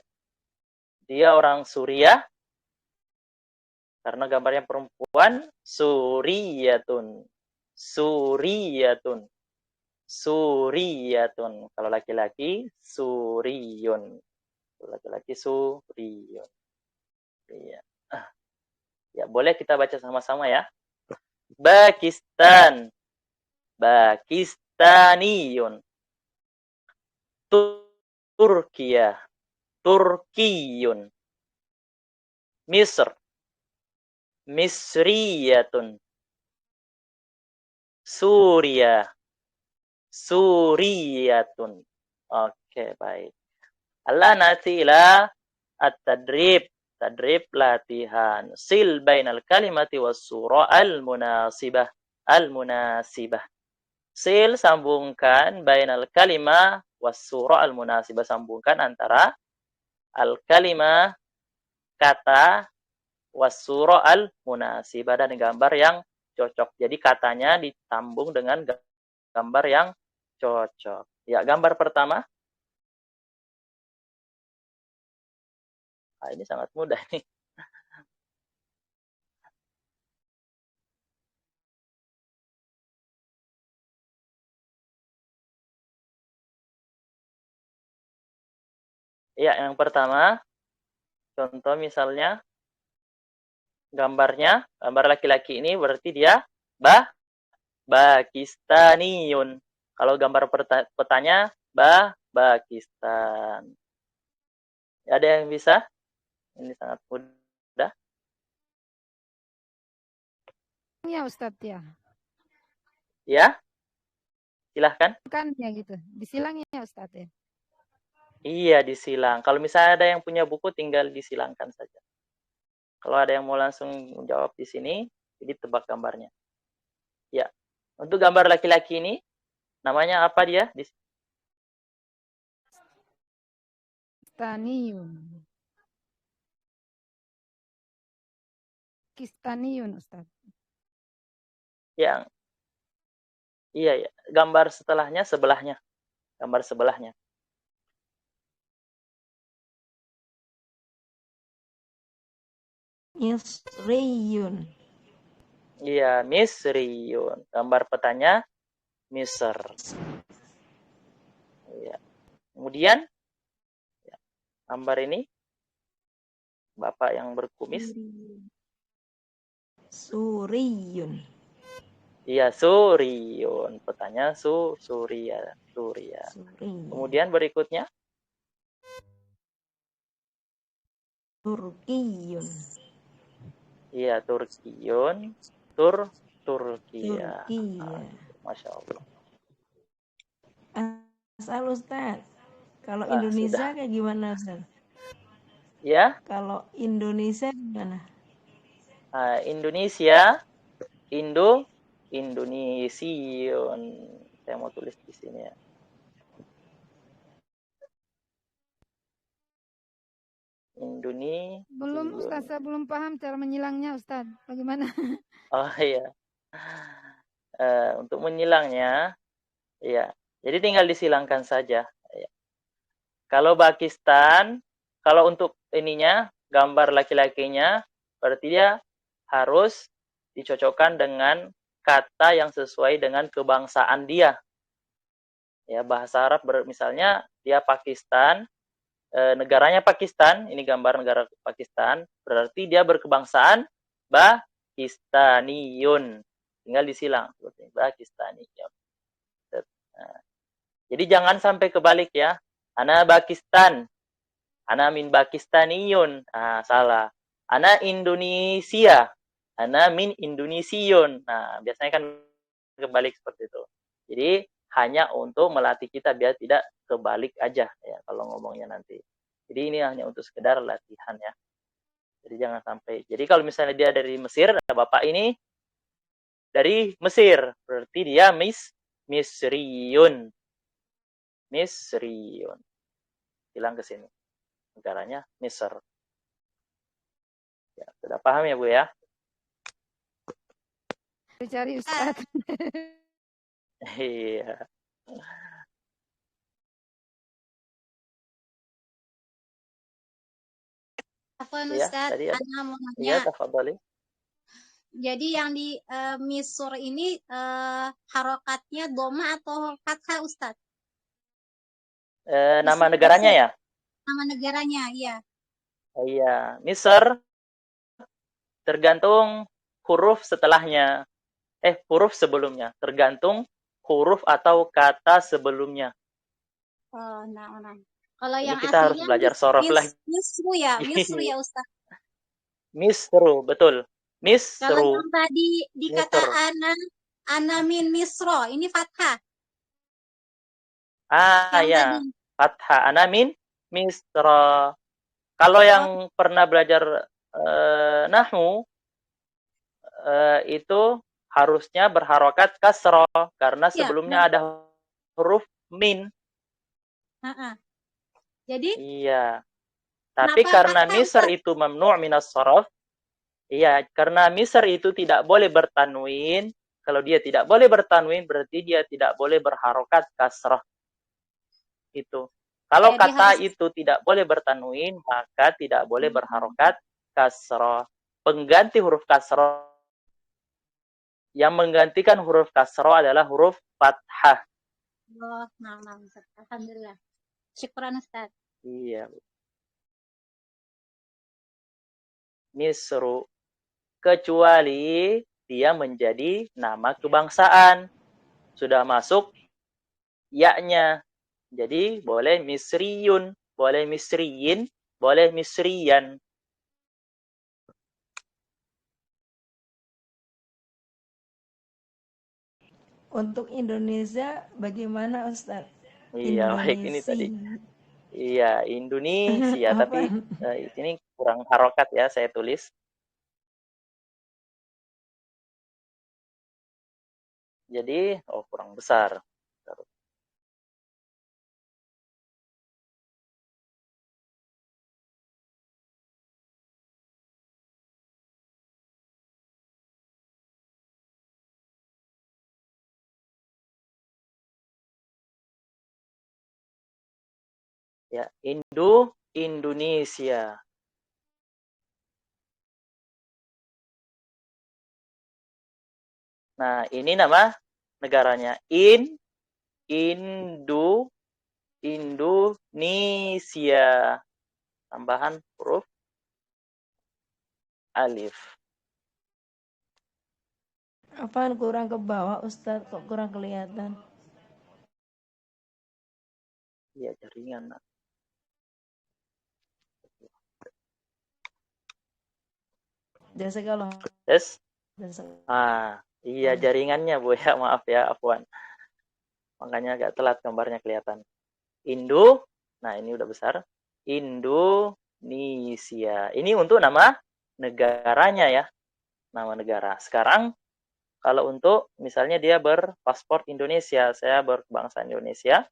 dia orang Suriah. Karena gambarnya perempuan, suriyatun. Suriyatun. Suriyatun. Kalau laki-laki, suriyun. Kalau laki-laki, suriyun. Iya. Ya, boleh kita baca sama-sama ya. Pakistan. Pakistaniyun. Turkiya. Turkiyun. Misr. Misriyatun. Suria. Suriyatun. Oke, baik. Allah nati ila at-tadrib. Tadrib latihan. Sil bainal kalimati was surah al-munasibah. Al-munasibah. Sil sambungkan bainal kalimah was surah al-munasibah. Sambungkan antara al-kalimah kata was surah al-munasibah dan gambar yang cocok. Jadi katanya ditambung dengan gambar yang cocok. Ya, gambar pertama. Ini sangat mudah nih. Ya, yang pertama, contoh misalnya, gambar laki-laki ini berarti dia Pakistaniyun. Kalau gambar petanya, Pakistan. Ada yang bisa? Ini sangat mudah. Ya Ustadz ya. Ya, silahkan. Kan ya gitu. Disilang ya Ustadz ya. Iya, disilang. Kalau misalnya ada yang punya buku, tinggal disilangkan saja. Kalau ada yang mau langsung menjawab di sini, jadi tebak gambarnya. Ya, untuk gambar laki-laki ini, namanya apa dia? Pakistaniyun. Pakistaniyun Ustadz. Yang iya, ya. Gambar setelahnya, sebelahnya. Gambar sebelahnya. Misriyun. Iya, Misriyun. Gambar petanya Misr. Iya. Kemudian ya, gambar ini Bapak yang berkumis. Suriyun. Iya, Suriyun. Petanya Suria. Kemudian berikutnya Turkiyun. iya, Turkiyun. Turkiya. Turkiya. Masya Allah. Asal Ustaz, kalau Indonesia sudah. kayak gimana Ustaz? Ya. Kalau Indonesia gimana? Indonesia, Indonesiun. Saya mau tulis di sini ya. Indonesia. Belum Ustaz, saya belum paham cara menyilangnya Ustaz. Bagaimana? Oh iya. Untuk menyilangnya, ya. Jadi tinggal disilangkan saja. Ya. Kalau Pakistan, kalau untuk ininya, gambar laki-lakinya, berarti dia harus dicocokkan dengan kata yang sesuai dengan kebangsaan dia. Ya, bahasa Arab misalnya dia Pakistan, negaranya Pakistan, ini gambar negara Pakistan, berarti dia berkebangsaan Pakistaniyun. Tinggal disilang seperti Pakistaniyun. Nah, jadi jangan sampai kebalik ya. Ana Pakistan. Ana min Pakistaniyun. Salah. Ana Indonesia. Ana min Indonesiun. Nah, biasanya kan kebalik seperti itu. Jadi hanya untuk melatih kita biar tidak kebalik aja ya kalau ngomongnya nanti. Jadi ini hanya untuk sekedar latihan ya. Jadi jangan sampai. Jadi kalau misalnya dia dari Mesir, Bapak ini dari Mesir, berarti dia Misriyun. Misriyun. bilang ke sini. Negaranya Misr. Ya, sudah paham ya Bu ya? Cari Ustaz. Iya. Afwan Iya, Ustaz, tadi ada. Ana mau Iya, nanya. tafadhali. Jadi yang di Misr ini harokatnya doma atau fathah Ustaz? Nama Misr, negaranya ya? nama negaranya, iya. Iya, Misr tergantung huruf setelahnya. Huruf sebelumnya. Tergantung huruf atau kata sebelumnya. Oh, nah. Kalau Jadi yang kita harus aslinya belajar sorof lagi. Misru ya Ustaz. Misru, betul. Kalau Misru. yang tadi dikata Misr. ana min Misro, ini fathah. Yang Ya, tadi. Fathah. Ana min Misra. Kalau yang pernah belajar nahwu, itu harusnya berharokat kasroh. Karena sebelumnya ada huruf min. Jadi? Iya. Tapi karena Misr itu mamnu' minas sorof, iya, karena Misr itu tidak boleh bertanwin. Kalau dia tidak boleh bertanwin, berarti dia tidak boleh berharokat kasrah. Itu. Kalau jadi kata itu tidak boleh bertanwin, maka tidak boleh berharokat kasrah. Pengganti huruf kasrah, yang menggantikan huruf kasrah adalah huruf fathah. Oh, nah, alhamdulillah. Syukran Ustaz. Iya. Misru. Kecuali dia menjadi nama kebangsaan. Sudah masuk ya-nya. Jadi boleh Misriyun, boleh Misriyin, boleh Misriyan. Untuk Indonesia bagaimana Ustaz? Iya, baik ini tadi. Iya, Indonesia, tapi ini kurang harokat ya saya tulis. Jadi, kurang besar. Ya, Indonesia. Nah, ini nama negaranya. Indonesia. Tambahan huruf alif. Apaan kurang ke bawah Ustadz, kok kurang kelihatan? Iya, jaringan. Jasa kalau. Yes. Iya jaringannya Bu ya, maaf ya, afwan. Makanya agak telat gambarnya kelihatan. Nah ini udah besar. Indonesia. Ini untuk nama negaranya ya. Nama negara. Sekarang kalau untuk misalnya dia berpaspor Indonesia, saya berbangsa Indonesia.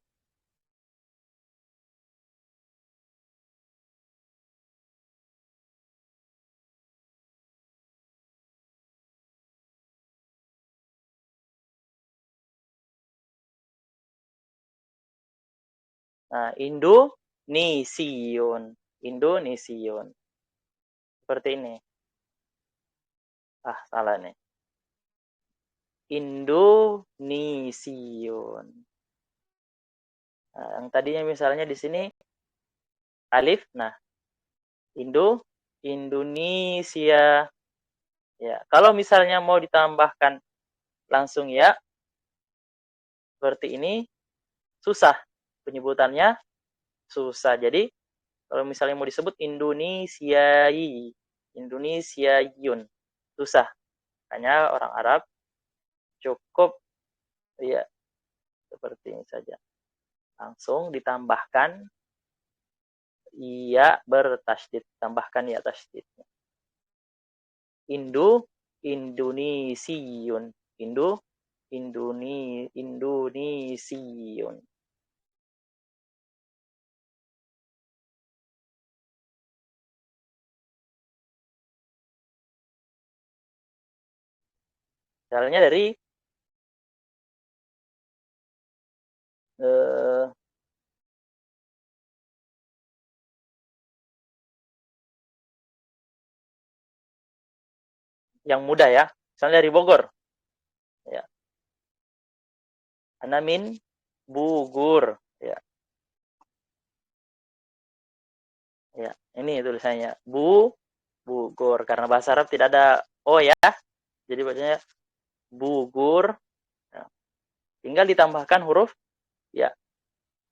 Nah, Indonesiun. Seperti ini. Salah nih. Indonesiun. Nah, yang tadinya misalnya di sini alif, nah Indonesia. Ya, kalau misalnya mau ditambahkan langsung ya, seperti ini, susah. Penyebutannya susah. Jadi, kalau misalnya mau disebut Indonesiayun, susah. Hanya orang Arab cukup, ya, seperti ini saja. Langsung ditambahkan, iya bertasydid. Tambahkan ya tasydidnya. Indonesiun. Indonesiun. Misalnya dari yang mudah ya. Misalnya dari Bogor. Ya. Ana min Bugur. Ya. Ya, ini tulisannya. Bugur. Karena bahasa Arab tidak ada O ya. Jadi bacanya Bugur. Ya. Tinggal ditambahkan huruf ya.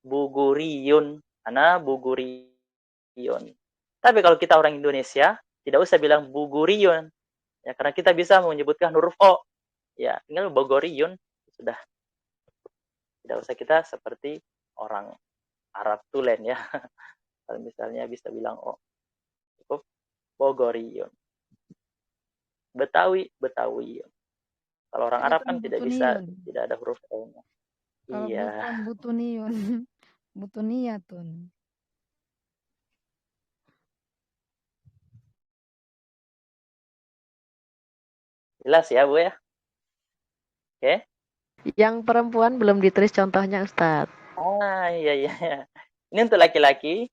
Buguriyun. Ana Buguriyun. Tapi kalau kita orang Indonesia, tidak usah bilang Buguriyun. Ya, karena kita bisa menyebutkan huruf O. Ya, tinggal Bogoriyun. Sudah. Tidak usah kita seperti orang Arab tulen ya. Kalau misalnya bisa bilang O. Cukup Bogoriyun. Betawiyun. Kalau orang Arab kan tidak bisa, tidak ada huruf O-nya. Kalau Iya. buton Butuniyun. Butuniyatun. Jelas ya, Bu ya? Oke. Yang perempuan belum ditulis contohnya, Ustadz. Iya. Ini untuk laki-laki.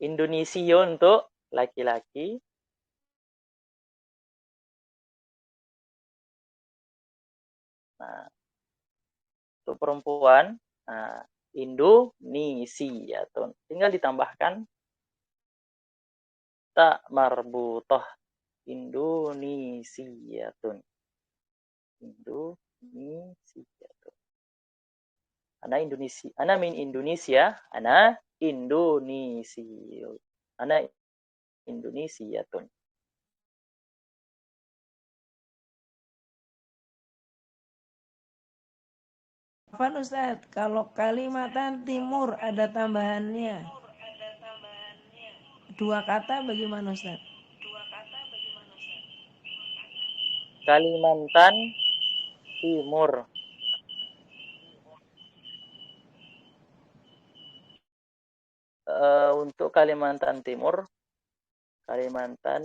Indonesia untuk laki-laki. Nah, untuk perempuan, nah, Indonesia. Tinggal ditambahkan tak marbutoh. Indonesia. Indonesia. Ana Indonesia. Ana min Indonesia. Ana Indonesia. Ana Indonesia. Afwan Ustadz, kalau Kalimantan Timur ada tambahannya. Dua kata bagaimana Ustadz? Kalimantan Timur. Untuk Kalimantan Timur, Kalimantan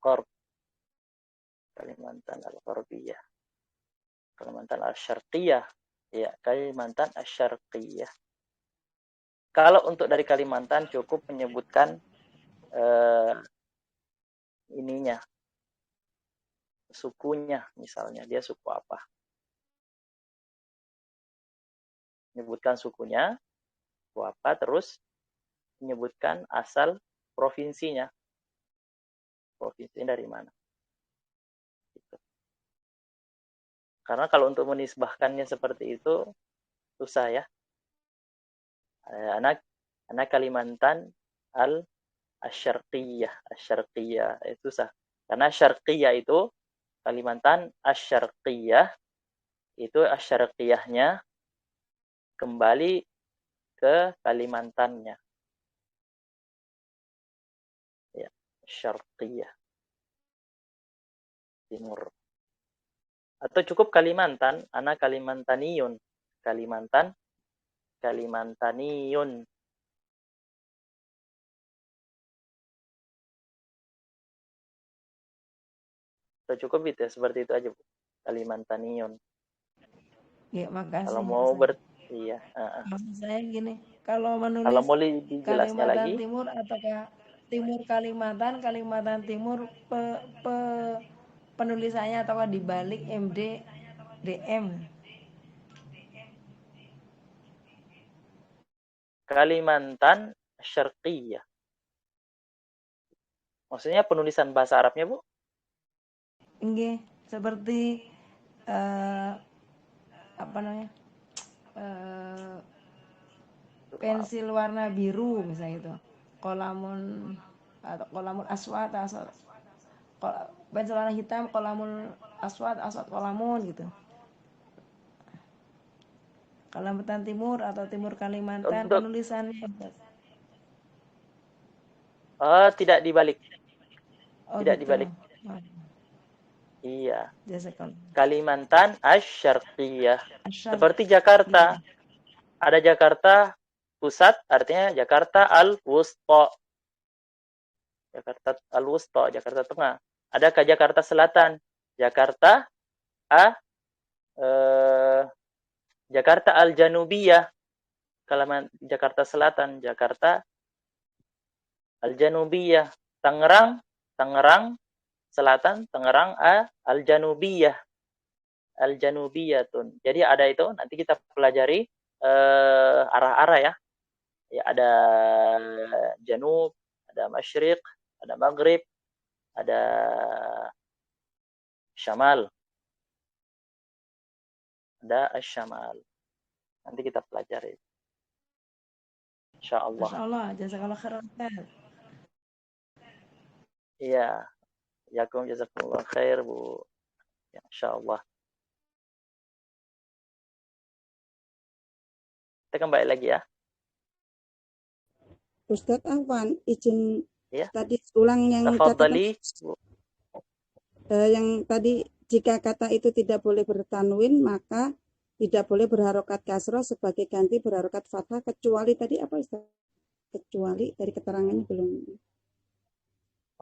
Korb, Kalimantan Al-Qorbiyah, Kalimantan Al-Syarqiyah, ya Kalimantan Al-Syarqiyah. Kalau untuk dari Kalimantan cukup menyebutkan ininya, sukunya, misalnya dia suku apa, menyebutkan sukunya, suku apa, terus menyebutkan asal provinsinya, provinsinya dari mana. Gitu. Karena kalau untuk menisbahkannya seperti itu susah ya. Anak Kalimantan Asyarqiyah itu susah. Karena Syarqiyah itu Kalimantan Asyarqiyah itu Asyarqiyahnya kembali ke Kalimantannya. Ya, Syarqiyah Timur. Atau cukup Kalimantan, ana Kalimantaniyun. Kalimantaniyun. Atau cukup itu ya, seperti itu aja, Bu. Kalimantaniyun. Ya, makasih. Kalau mau iya. Maksud saya gini, kalau menulis kalau mau dijelasnya Kalimantan lagi, Timur atau Timur Kalimantan Timur penulisannya atau dibalik MD DM. Kalimantan Syarqiyah. Maksudnya penulisan bahasa Arabnya, Bu? Nggih, seperti apa namanya? Pensil warna biru misalnya itu. Kolamun aswad, pensil warna hitam, kolamun aswad kolamun gitu. Kalimantan Timur atau Timur Kalimantan penulisannya tidak dibalik. Tidak gitu. dibalik. Iya. Jazakallah. Kalimantan Asyarqiyah. Seperti Jakarta. Ada Jakarta Pusat, artinya Jakarta Al-Wusta. Jakarta Al-Wusta, Jakarta Tengah. Adakah Jakarta Selatan? Jakarta Jakarta Al-Janubiyah. Kalau Jakarta Selatan, Jakarta Al-Janubiyah. Tangerang Selatan, Tangerang Al-Janubiyah. Al-Janubiyatun. Jadi ada itu, nanti kita pelajari arah-arah ya. Ya, ada Janub, ada Masyriq, ada Maghrib, ada Syamal. Ada Asyamal. Nanti kita pelajari. Insyaallah. Masya Allah, jazakallah khairan Ustaz. Iya. Jazakumullah khair, Bu. Ya, insyaallah. Kita kembali lagi ya. Ustadz Afwan, izin Ya. tadi ulang yang Tafadhali. yang tadi jika kata itu tidak boleh bertanwin maka tidak boleh berharokat kasroh sebagai ganti berharokat fathah kecuali tadi apa Ustaz? Kecuali dari keterangannya belum.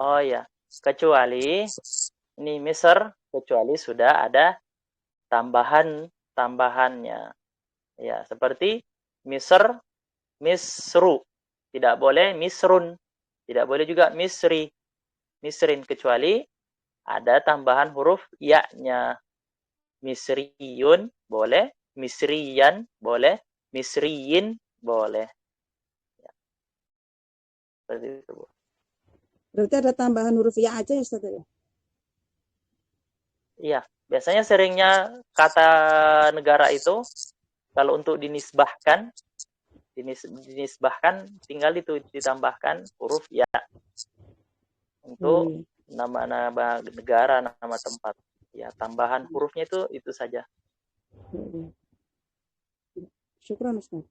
Oh ya, kecuali ini Misr, kecuali sudah ada tambahannya. Ya, seperti Misr, Misru. Tidak boleh Misrun. Tidak boleh juga Misri. Misrin, kecuali ada tambahan huruf ya-nya. Misriyun boleh, Misriyan boleh, Misriyin boleh. Ya. Seperti itu, Bu. Berarti ada tambahan huruf ya aja ya Ustaz ya? Iya, biasanya seringnya kata negara itu kalau untuk dinisbahkan tinggal itu ditambahkan huruf ya untuk nama-nama negara, nama tempat. Ya, tambahan hurufnya itu saja. Syukran Ustaz.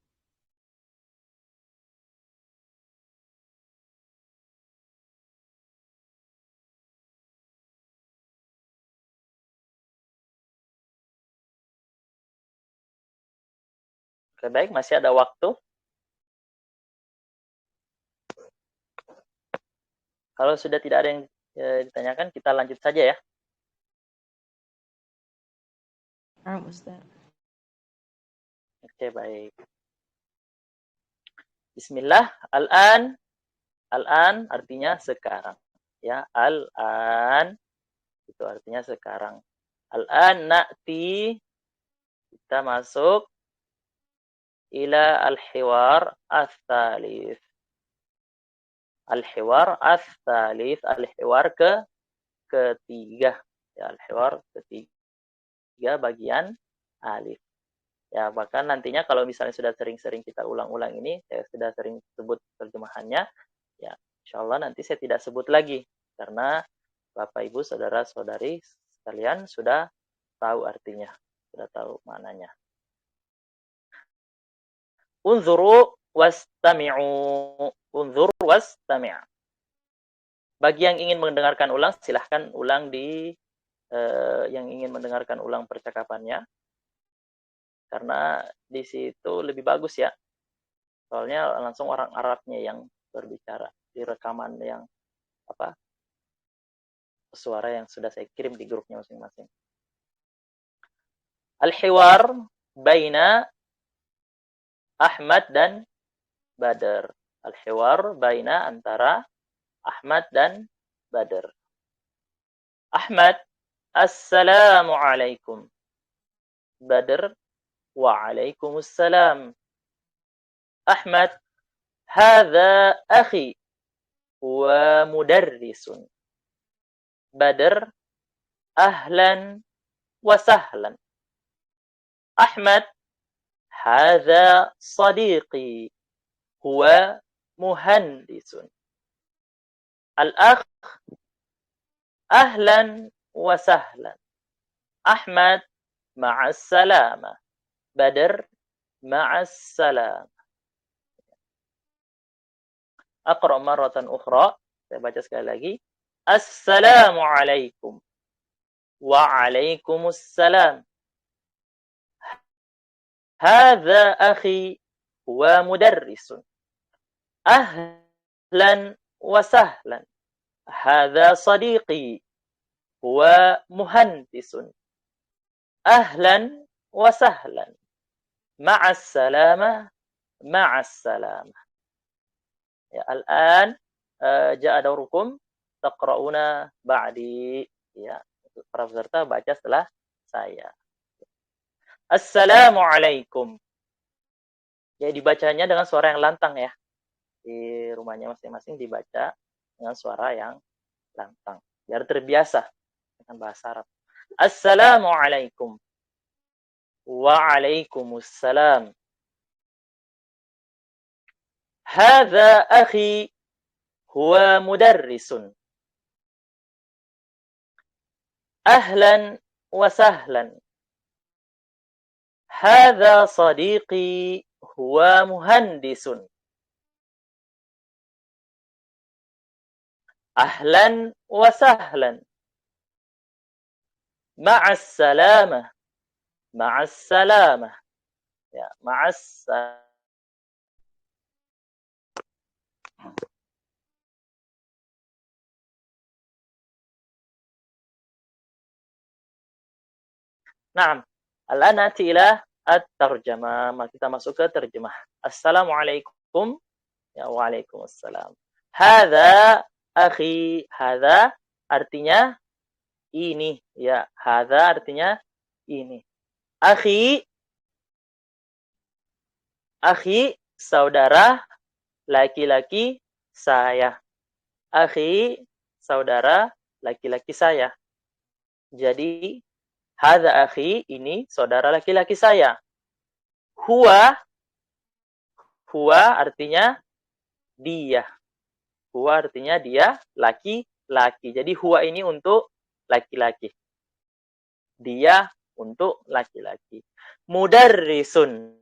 Oke, baik, masih ada waktu. Kalau sudah tidak ada yang ditanyakan, kita lanjut saja ya. Ustaz. Oke, baik. Bismillah. Al-an artinya sekarang. Ya, al-an itu artinya sekarang. Al-an na'ti, kita masuk ila al-hiwar ats-tsalits. Al-hiwar ats-tsalits, al-hiwar ketiga. Ya, al-hiwar ketiga bagian alif. Ya, bahkan nantinya kalau misalnya sudah sering-sering kita ulang-ulang ini, saya sudah sering sebut terjemahannya, ya insyaallah nanti saya tidak sebut lagi karena Bapak Ibu saudara-saudari sekalian sudah tahu artinya, sudah tahu maknanya. Unzuru wastami'u. Unzur wastami'. Bagi yang ingin mendengarkan ulang, silahkan ulang yang ingin mendengarkan ulang percakapannya. Karena di situ lebih bagus ya. Soalnya langsung orang Arabnya yang berbicara di rekaman yang suara yang sudah saya kirim di grupnya masing-masing. Al-hiwar baina Ahmad dan Badr. Al-hiwar baina antara Ahmad dan Badr. Ahmad, assalamu alaikum. Badr, waalaikumsalam. Ahmad, hadza akhi wa mudarrisun. Badr, ahlan wa sahlan. Ahmad, hadza sadiqi huwa muhandisun. Al-akh, ahlan wa sahlan. Ahmad, ma'as salama. Badr, ma'as salama. Aqra marratan ukhra. Saya baca sekali lagi. Assalamu alaikum. Waalaikumsalam. Hadza akhi wa mudarrisun. Ahlan wa sahlan. Hadza sadiqi huwa muhandisun. Ahlan wa sahlan. Ma'as salamah. Ma'as salamah. Ya, al-an ja'a daurukum taqra'una ba'di. Ya, para peserta baca setelah saya. Assalamualaikum. Ya, dibacanya dengan suara yang lantang ya. Di rumahnya masing-masing dibaca dengan suara yang lantang. Biar terbiasa dengan bahasa Arab. Assalamualaikum. Waalaikumsalam. Hadza akhi huwa mudarrisun. Ahlan wa sahlan. Hadza sadiqi huwa muhandisun. Ahlan wa sahlan. Ma'as salamah. Ma'as salamah. Ya, ma'as salamah. Naam. Al-an nati ila at-tarjamah. Kita masuk ke terjemah. Assalamualaikum. Ya, waalaikumsalam. Hadza akhi. Hadza artinya ini. Ya, hadza artinya ini. Akhi. Akhi, saudara laki-laki saya. Akhi, saudara laki-laki saya. Jadi, hadza akhi, ini saudara laki-laki saya. Huwa artinya dia. Huwa artinya dia, laki-laki. Jadi huwa ini untuk laki-laki. Dia untuk laki-laki. Mudarrisun.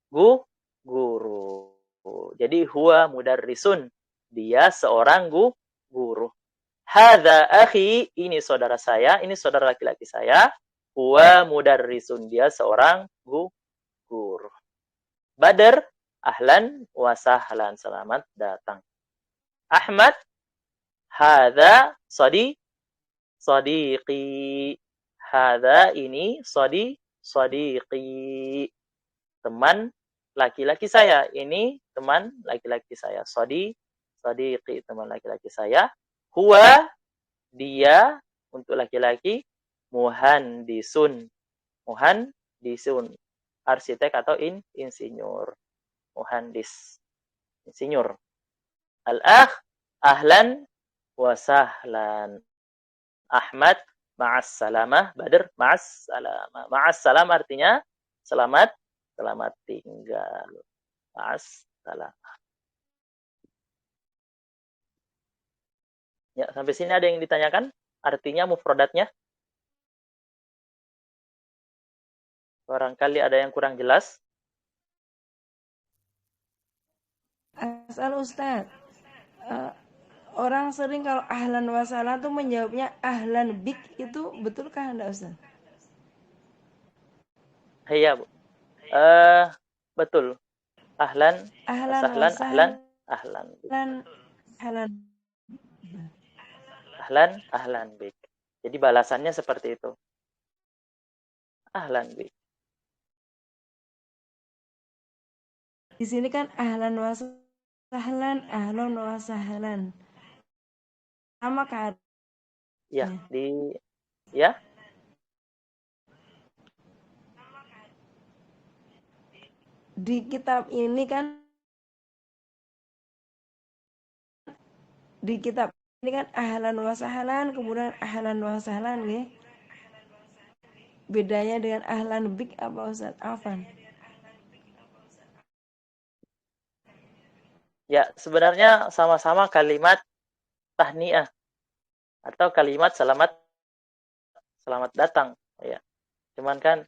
Guru. Jadi huwa mudarrisun. Dia seorang guru. Hadza akhi, ini saudara saya, ini saudara laki-laki saya. Huwa mudarrisun, dia seorang guru. Badr, ahlan wa sahlan, selamat datang. Ahmad, hadza sadiqi. Hadza ini sadiqi. Teman laki-laki saya. Ini teman laki-laki saya. Sadiqi, teman laki-laki saya. Huwa, dia, untuk laki-laki. Muhandisun. Muhandisun. Arsitek atau insinyur. Muhandis. Insinyur. Al-akh, ahlan wa sahlan. Ahmad, ma'as salamah. Badr, ma'as salamah. Ma'as salamah artinya selamat tinggal. Ma'as salamah. Ya, sampai sini ada yang ditanyakan? Artinya mufradatnya? Barangkali ada yang kurang jelas. Asal Ustaz, orang sering kalau ahlan wa sahlan tuh menjawabnya ahlan bik, itu betulkah Anda Ustaz? Iya, Bu. Betul. Ahlan, sahlan, ahlan bik. Jadi balasannya seperti itu. Ahlan bik. Di sini kan ahlan wa sahlan, ahlan wa sahlan. Sama kan? Ya, Di kitab ini kan ahlan wa sahlan, kemudian ahlan wa sahlan nggih. Bedanya dengan ahlan bik apa Ustaz? Afan. Ya, sebenarnya sama-sama kalimat tahniah atau kalimat selamat datang, ya. Cuman kan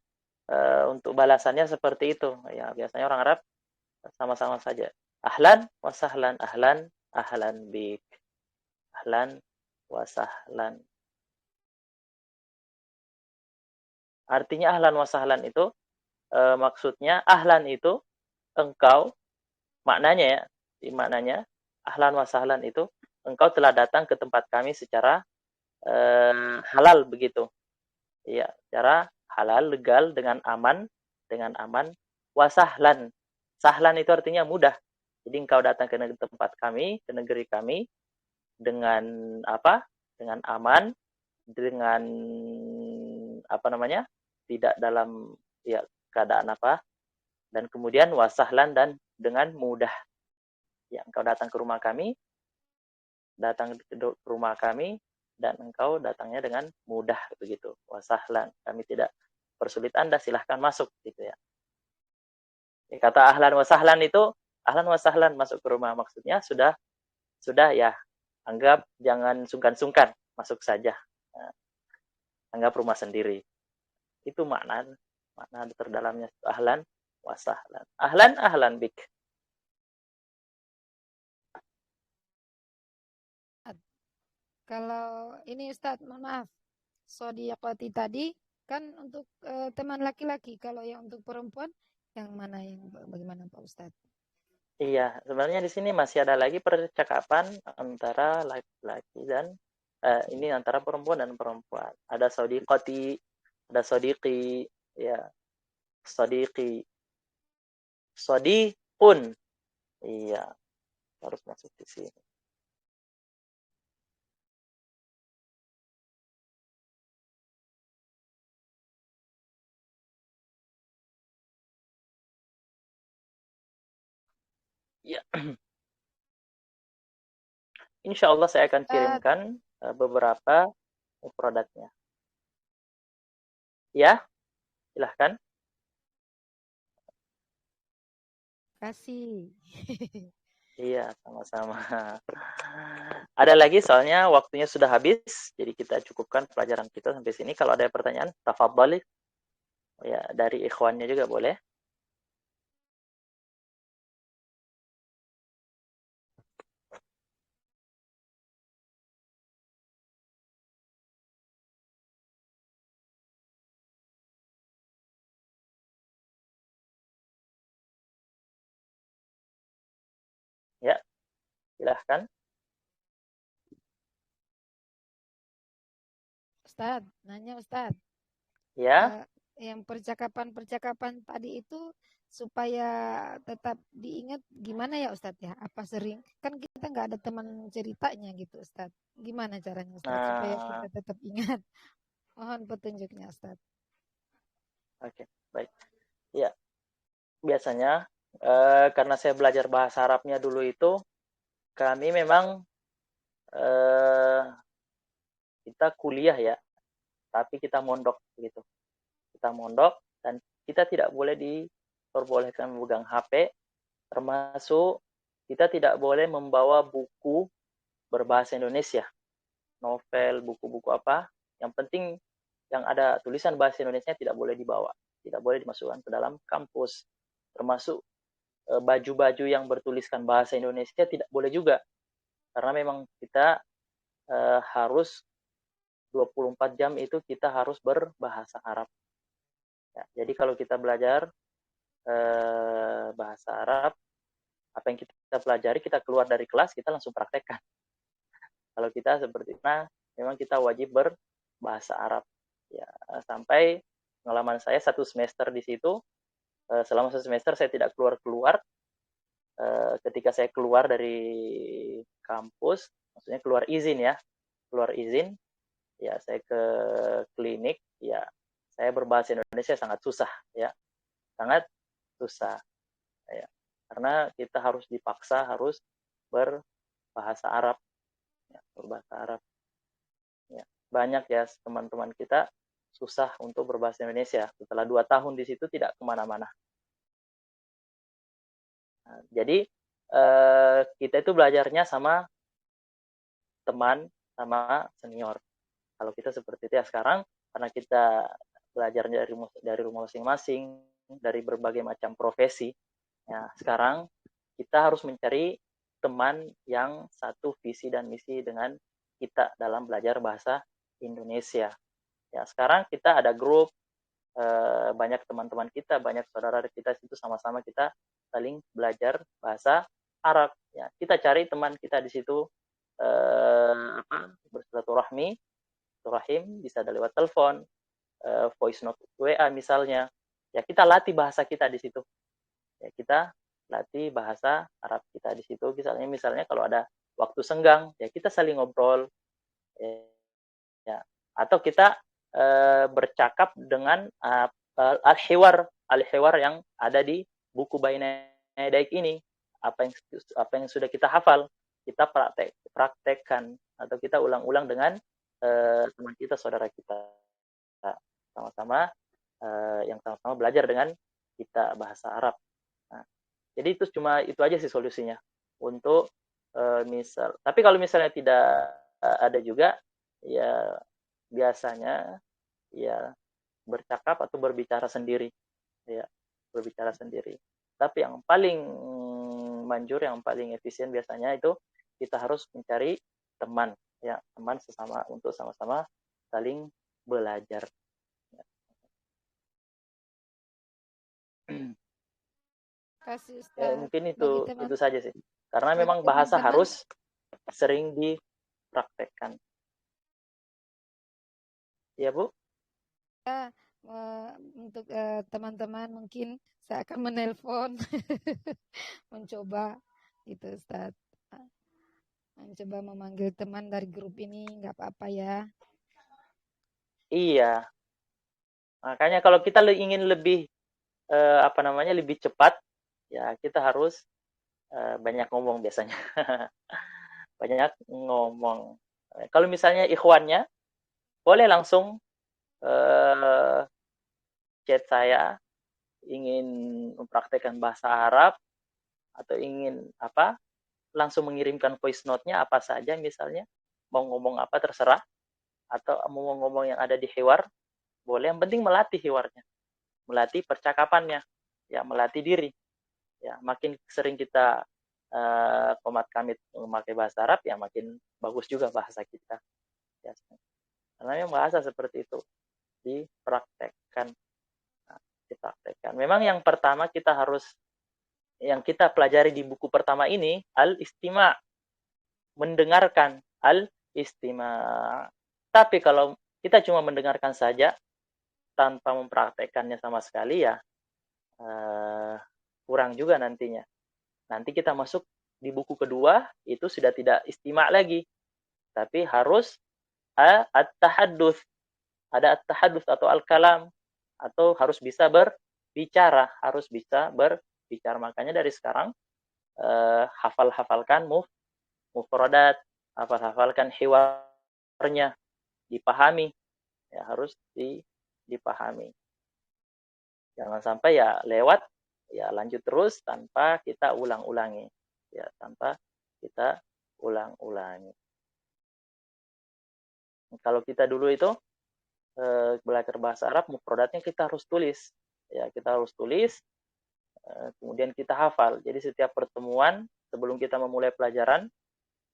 untuk balasannya seperti itu, ya. Biasanya orang Arab sama-sama saja. Ahlan wa sahlan, ahlan bik. Ahlan wa sahlan. Artinya ahlan wa sahlan itu maksudnya ahlan itu engkau, maknanya ya. Maknanya ahlan wa sahlan itu engkau telah datang ke tempat kami secara halal begitu. Ya, cara halal, legal, dengan aman, wasahlan. Sahlan itu artinya mudah. Jadi engkau datang ke tempat kami, ke negeri kami, dengan apa? Dengan aman, dengan apa namanya? Tidak dalam ya keadaan apa? Dan kemudian wasahlan dan dengan mudah. Ya, engkau datang ke rumah kami, dan engkau datangnya dengan mudah begitu. Wasahlan, kami tidak persulit Anda, silahkan masuk gitu ya. Kata ahlan wasahlan itu, ahlan wasahlan masuk ke rumah, maksudnya sudah ya, anggap jangan sungkan-sungkan, masuk saja. Nah, anggap rumah sendiri. Itu makna terdalamnya ahlan wasahlan. Ahlan bik. Kalau ini Ustadz, mohon maaf, sodiqoti tadi kan untuk teman laki-laki. Kalau yang untuk perempuan, yang mana yang bagaimana Pak Ustadz? Iya, sebenarnya di sini masih ada lagi percakapan antara laki-laki dan ini antara perempuan dan perempuan. Ada sodiqoti, ada sodiqi, ya, sodiqi, sodiqun. Iya, harus masuk di sini. Ya. Insya Allah saya akan kirimkan beberapa produknya. Ya, silahkan. Kasih. Iya, sama-sama. Ada lagi soalnya waktunya sudah habis, jadi kita cukupkan pelajaran kita sampai sini. Kalau ada pertanyaan, tafadhali. Ya, dari ikhwannya juga boleh. Ya, silahkan. Ustadz, nanya Ustadz. Ya. Yang percakapan tadi itu supaya tetap diingat gimana ya Ustadz ya? Apa sering? Kan kita nggak ada teman ceritanya gitu Ustadz. Gimana caranya Ustadz supaya kita tetap ingat? Mohon petunjuknya Ustadz. Oke, baik. Ya, biasanya karena saya belajar bahasa Arabnya dulu itu, kami memang kita kuliah ya, tapi kita mondok gitu. Kita mondok dan kita tidak boleh diperbolehkan memegang HP, termasuk kita tidak boleh membawa buku berbahasa Indonesia, novel, buku-buku apa. Yang penting yang ada tulisan bahasa Indonesia tidak boleh dibawa, tidak boleh dimasukkan ke dalam kampus. Termasuk baju-baju yang bertuliskan bahasa Indonesia tidak boleh juga, karena memang kita harus 24 jam itu kita harus berbahasa Arab. Ya, jadi kalau kita belajar bahasa Arab, apa yang kita pelajari, kita keluar dari kelas, kita langsung praktekkan. Kalau kita seperti itu, memang kita wajib berbahasa Arab. Ya, sampai pengalaman saya 1 semester di situ, selama 1 semester saya tidak keluar-keluar. Ketika saya keluar dari kampus, maksudnya keluar izin, ya saya ke klinik, ya saya berbahasa Indonesia sangat susah, ya sangat susah, ya karena kita harus dipaksa harus berbahasa Arab, ya, berbahasa Arab. Ya, banyak ya teman-teman kita susah untuk berbahasa Indonesia. Setelah 2 tahun di situ tidak kemana-mana. Nah, jadi kita itu belajarnya sama teman, sama senior. Kalau kita seperti itu ya sekarang, karena kita belajar dari rumah masing-masing, dari berbagai macam profesi, ya sekarang kita harus mencari teman yang satu visi dan misi dengan kita dalam belajar bahasa Indonesia. Ya sekarang kita ada grup, banyak teman-teman kita, banyak saudara kita situ, sama-sama kita saling belajar bahasa Arab. Ya kita cari teman kita di situ, bersilaturahmi, silaturahim, bisa lewat telepon, voice note WA misalnya. Ya kita latih bahasa kita di situ. Ya kita latih bahasa Arab kita di situ. Misalnya kalau ada waktu senggang, ya kita saling ngobrol. Ya. Atau kita bercakap dengan al-hiwar yang ada di buku Baina Yadaik ini. Apa yang sudah kita hafal, kita praktekkan atau kita ulang-ulang dengan teman kita, saudara kita. Sama-sama yang sama-sama belajar dengan kita bahasa Arab. Nah, jadi itu aja sih solusinya untuk tapi kalau misalnya tidak ada juga, ya biasanya ya bercakap atau berbicara sendiri, ya berbicara sendiri. Tapi yang paling manjur, yang paling efisien biasanya itu kita harus mencari teman, ya teman sesama untuk sama-sama saling belajar. Kasih Ya, Ustaz. mungkin Bagi itu saja sih. Karena bagi memang bahasa teman-teman harus sering dipraktekkan. Ya, Bu? Untuk teman-teman mungkin saya akan menelpon mencoba gitu Ustaz. Mencoba memanggil teman dari grup ini, nggak apa-apa ya. Iya. Makanya kalau kita ingin lebih lebih cepat, ya kita harus banyak ngomong biasanya. Banyak ngomong. Kalau misalnya ikhwannya, boleh langsung chat saya, ingin mempraktekkan bahasa Arab, atau ingin langsung mengirimkan voice note-nya apa saja misalnya, mau ngomong apa terserah, atau mau ngomong yang ada di hiwar, boleh. Yang penting melatih hiwarnya, melatih percakapannya, ya melatih diri. Ya makin sering kita komat kamit memakai bahasa Arab, ya makin bagus juga bahasa kita. Ya. Karena memang bahasa seperti itu dipraktekkan. Memang yang pertama yang kita pelajari di buku pertama ini al-istima', mendengarkan al-istima'. Tapi kalau kita cuma mendengarkan saja tanpa mempraktekannya sama sekali, ya kurang juga nantinya. Nanti kita masuk di buku kedua, itu sudah tidak istima' lagi, tapi harus at-tahadduts. Ada at-tahadduts atau al-kalam, atau harus bisa berbicara, Makanya dari sekarang hafalkan mufradat, hafalkan hiwarnya, dipahami, ya harus dipahami. Jangan sampai ya lewat, ya lanjut terus tanpa kita ulang-ulangi, ya tanpa kita ulang-ulangi. Kalau kita dulu itu belajar bahasa Arab, mufradatnya kita harus tulis, ya kita harus tulis, kemudian kita hafal. Jadi setiap pertemuan sebelum kita memulai pelajaran,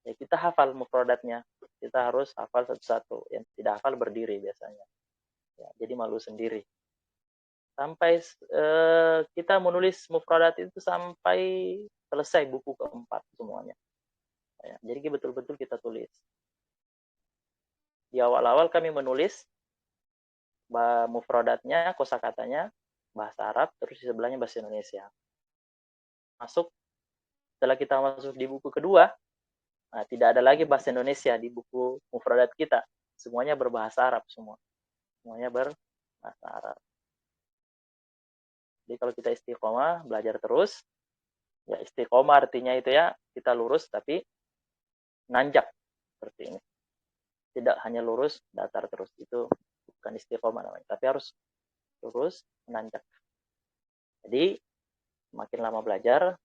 ya kita hafal mufradatnya. Kita harus hafal satu-satu. Yang tidak hafal berdiri biasanya. Ya, jadi malu sendiri. Sampai kita menulis mufradat itu sampai selesai buku keempat semuanya. Ya, jadi betul-betul kita tulis. Di awal-awal kami menulis mufradatnya, kosakatanya bahasa Arab, terus di sebelahnya bahasa Indonesia. Setelah kita masuk di buku kedua, tidak ada lagi bahasa Indonesia di buku mufradat kita. Semuanya berbahasa Arab semua. Semuanya berbahasa Arab. Jadi kalau kita istiqomah, belajar terus, ya istiqomah artinya itu ya kita lurus tapi nanjak seperti ini. Tidak hanya lurus datar terus, itu bukan istiqomah namanya, tapi harus lurus menanjak. Jadi makin lama belajar,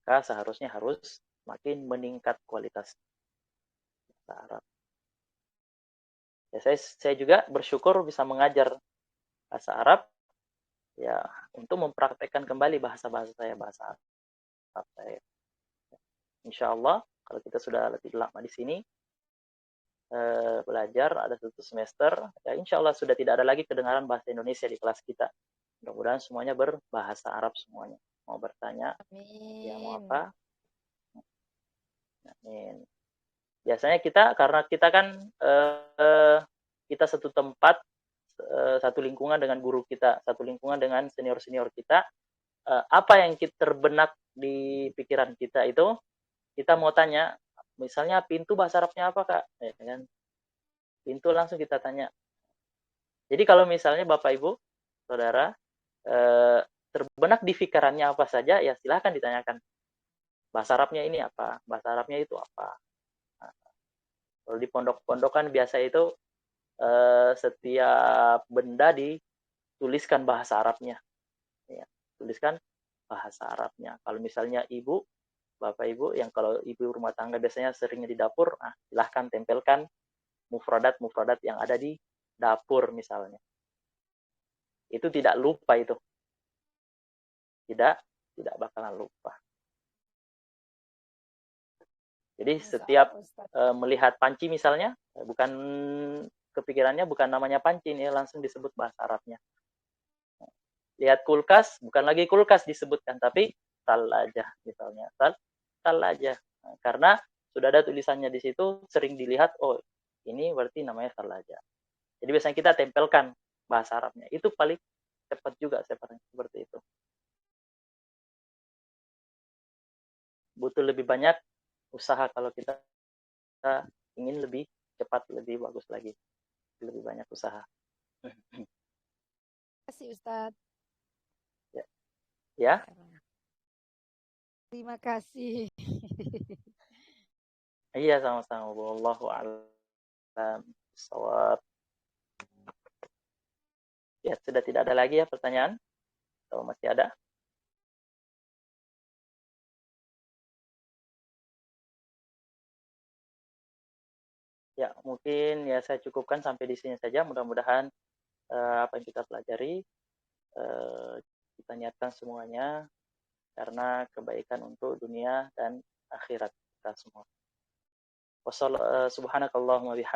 maka seharusnya harus makin meningkat kualitas bahasa Arab. Ya, saya juga bersyukur bisa mengajar bahasa Arab, ya untuk mempraktekkan kembali bahasa-bahasa saya, bahasa Arab saya. Insya Allah kalau kita sudah lebih lama di sini belajar, ada 1 semester, ya insya Allah sudah tidak ada lagi kedengaran bahasa Indonesia di kelas kita. Mudah-mudahan semuanya berbahasa Arab semuanya. Mau bertanya, Amin. ya mau apa? Amin. Biasanya karena kita kan kita satu tempat, satu lingkungan dengan guru kita, satu lingkungan dengan senior-senior kita, apa yang terbenak di pikiran kita itu, kita mau tanya, misalnya pintu bahasa Arabnya apa, Kak? Ya kan? Pintu langsung kita tanya. Jadi kalau misalnya Bapak Ibu, Saudara, terbenak di pikirannya apa saja, ya silahkan ditanyakan. Bahasa Arabnya ini apa? Bahasa Arabnya itu apa? Nah, kalau di pondok-pondokan biasa itu setiap benda dituliskan bahasa Arabnya. Ya, tuliskan bahasa Arabnya. Kalau misalnya ibu, Bapak Ibu, yang kalau ibu rumah tangga biasanya seringnya di dapur, silahkan tempelkan mufradat-mufradat yang ada di dapur misalnya. Itu tidak lupa itu. Tidak bakalan lupa. Jadi setiap melihat panci misalnya, bukan kepikirannya bukan namanya panci, ini langsung disebut bahasa Arabnya. Lihat kulkas, bukan lagi kulkas disebutkan, tapi talaja misalnya. Talaja. Karena sudah ada tulisannya di situ, sering dilihat, oh ini berarti namanya talaja. Jadi biasanya kita tempelkan bahasa Arabnya. Itu paling cepat juga seperti itu. Butuh lebih banyak usaha kalau kita ingin lebih cepat, lebih bagus lagi. Lebih banyak usaha. Terima kasih Ustadz. Ya. Terima kasih. Iya, sama-sama. Wallahu a'lam bishawab. Ya, sudah tidak ada lagi ya pertanyaan? Atau masih ada? Ya, mungkin ya saya cukupkan sampai di sini saja. Mudah-mudahan apa yang kita pelajari kita niatkan semuanya karena kebaikan untuk dunia dan akhirat kita semua. Subhanakallahumma bihamdika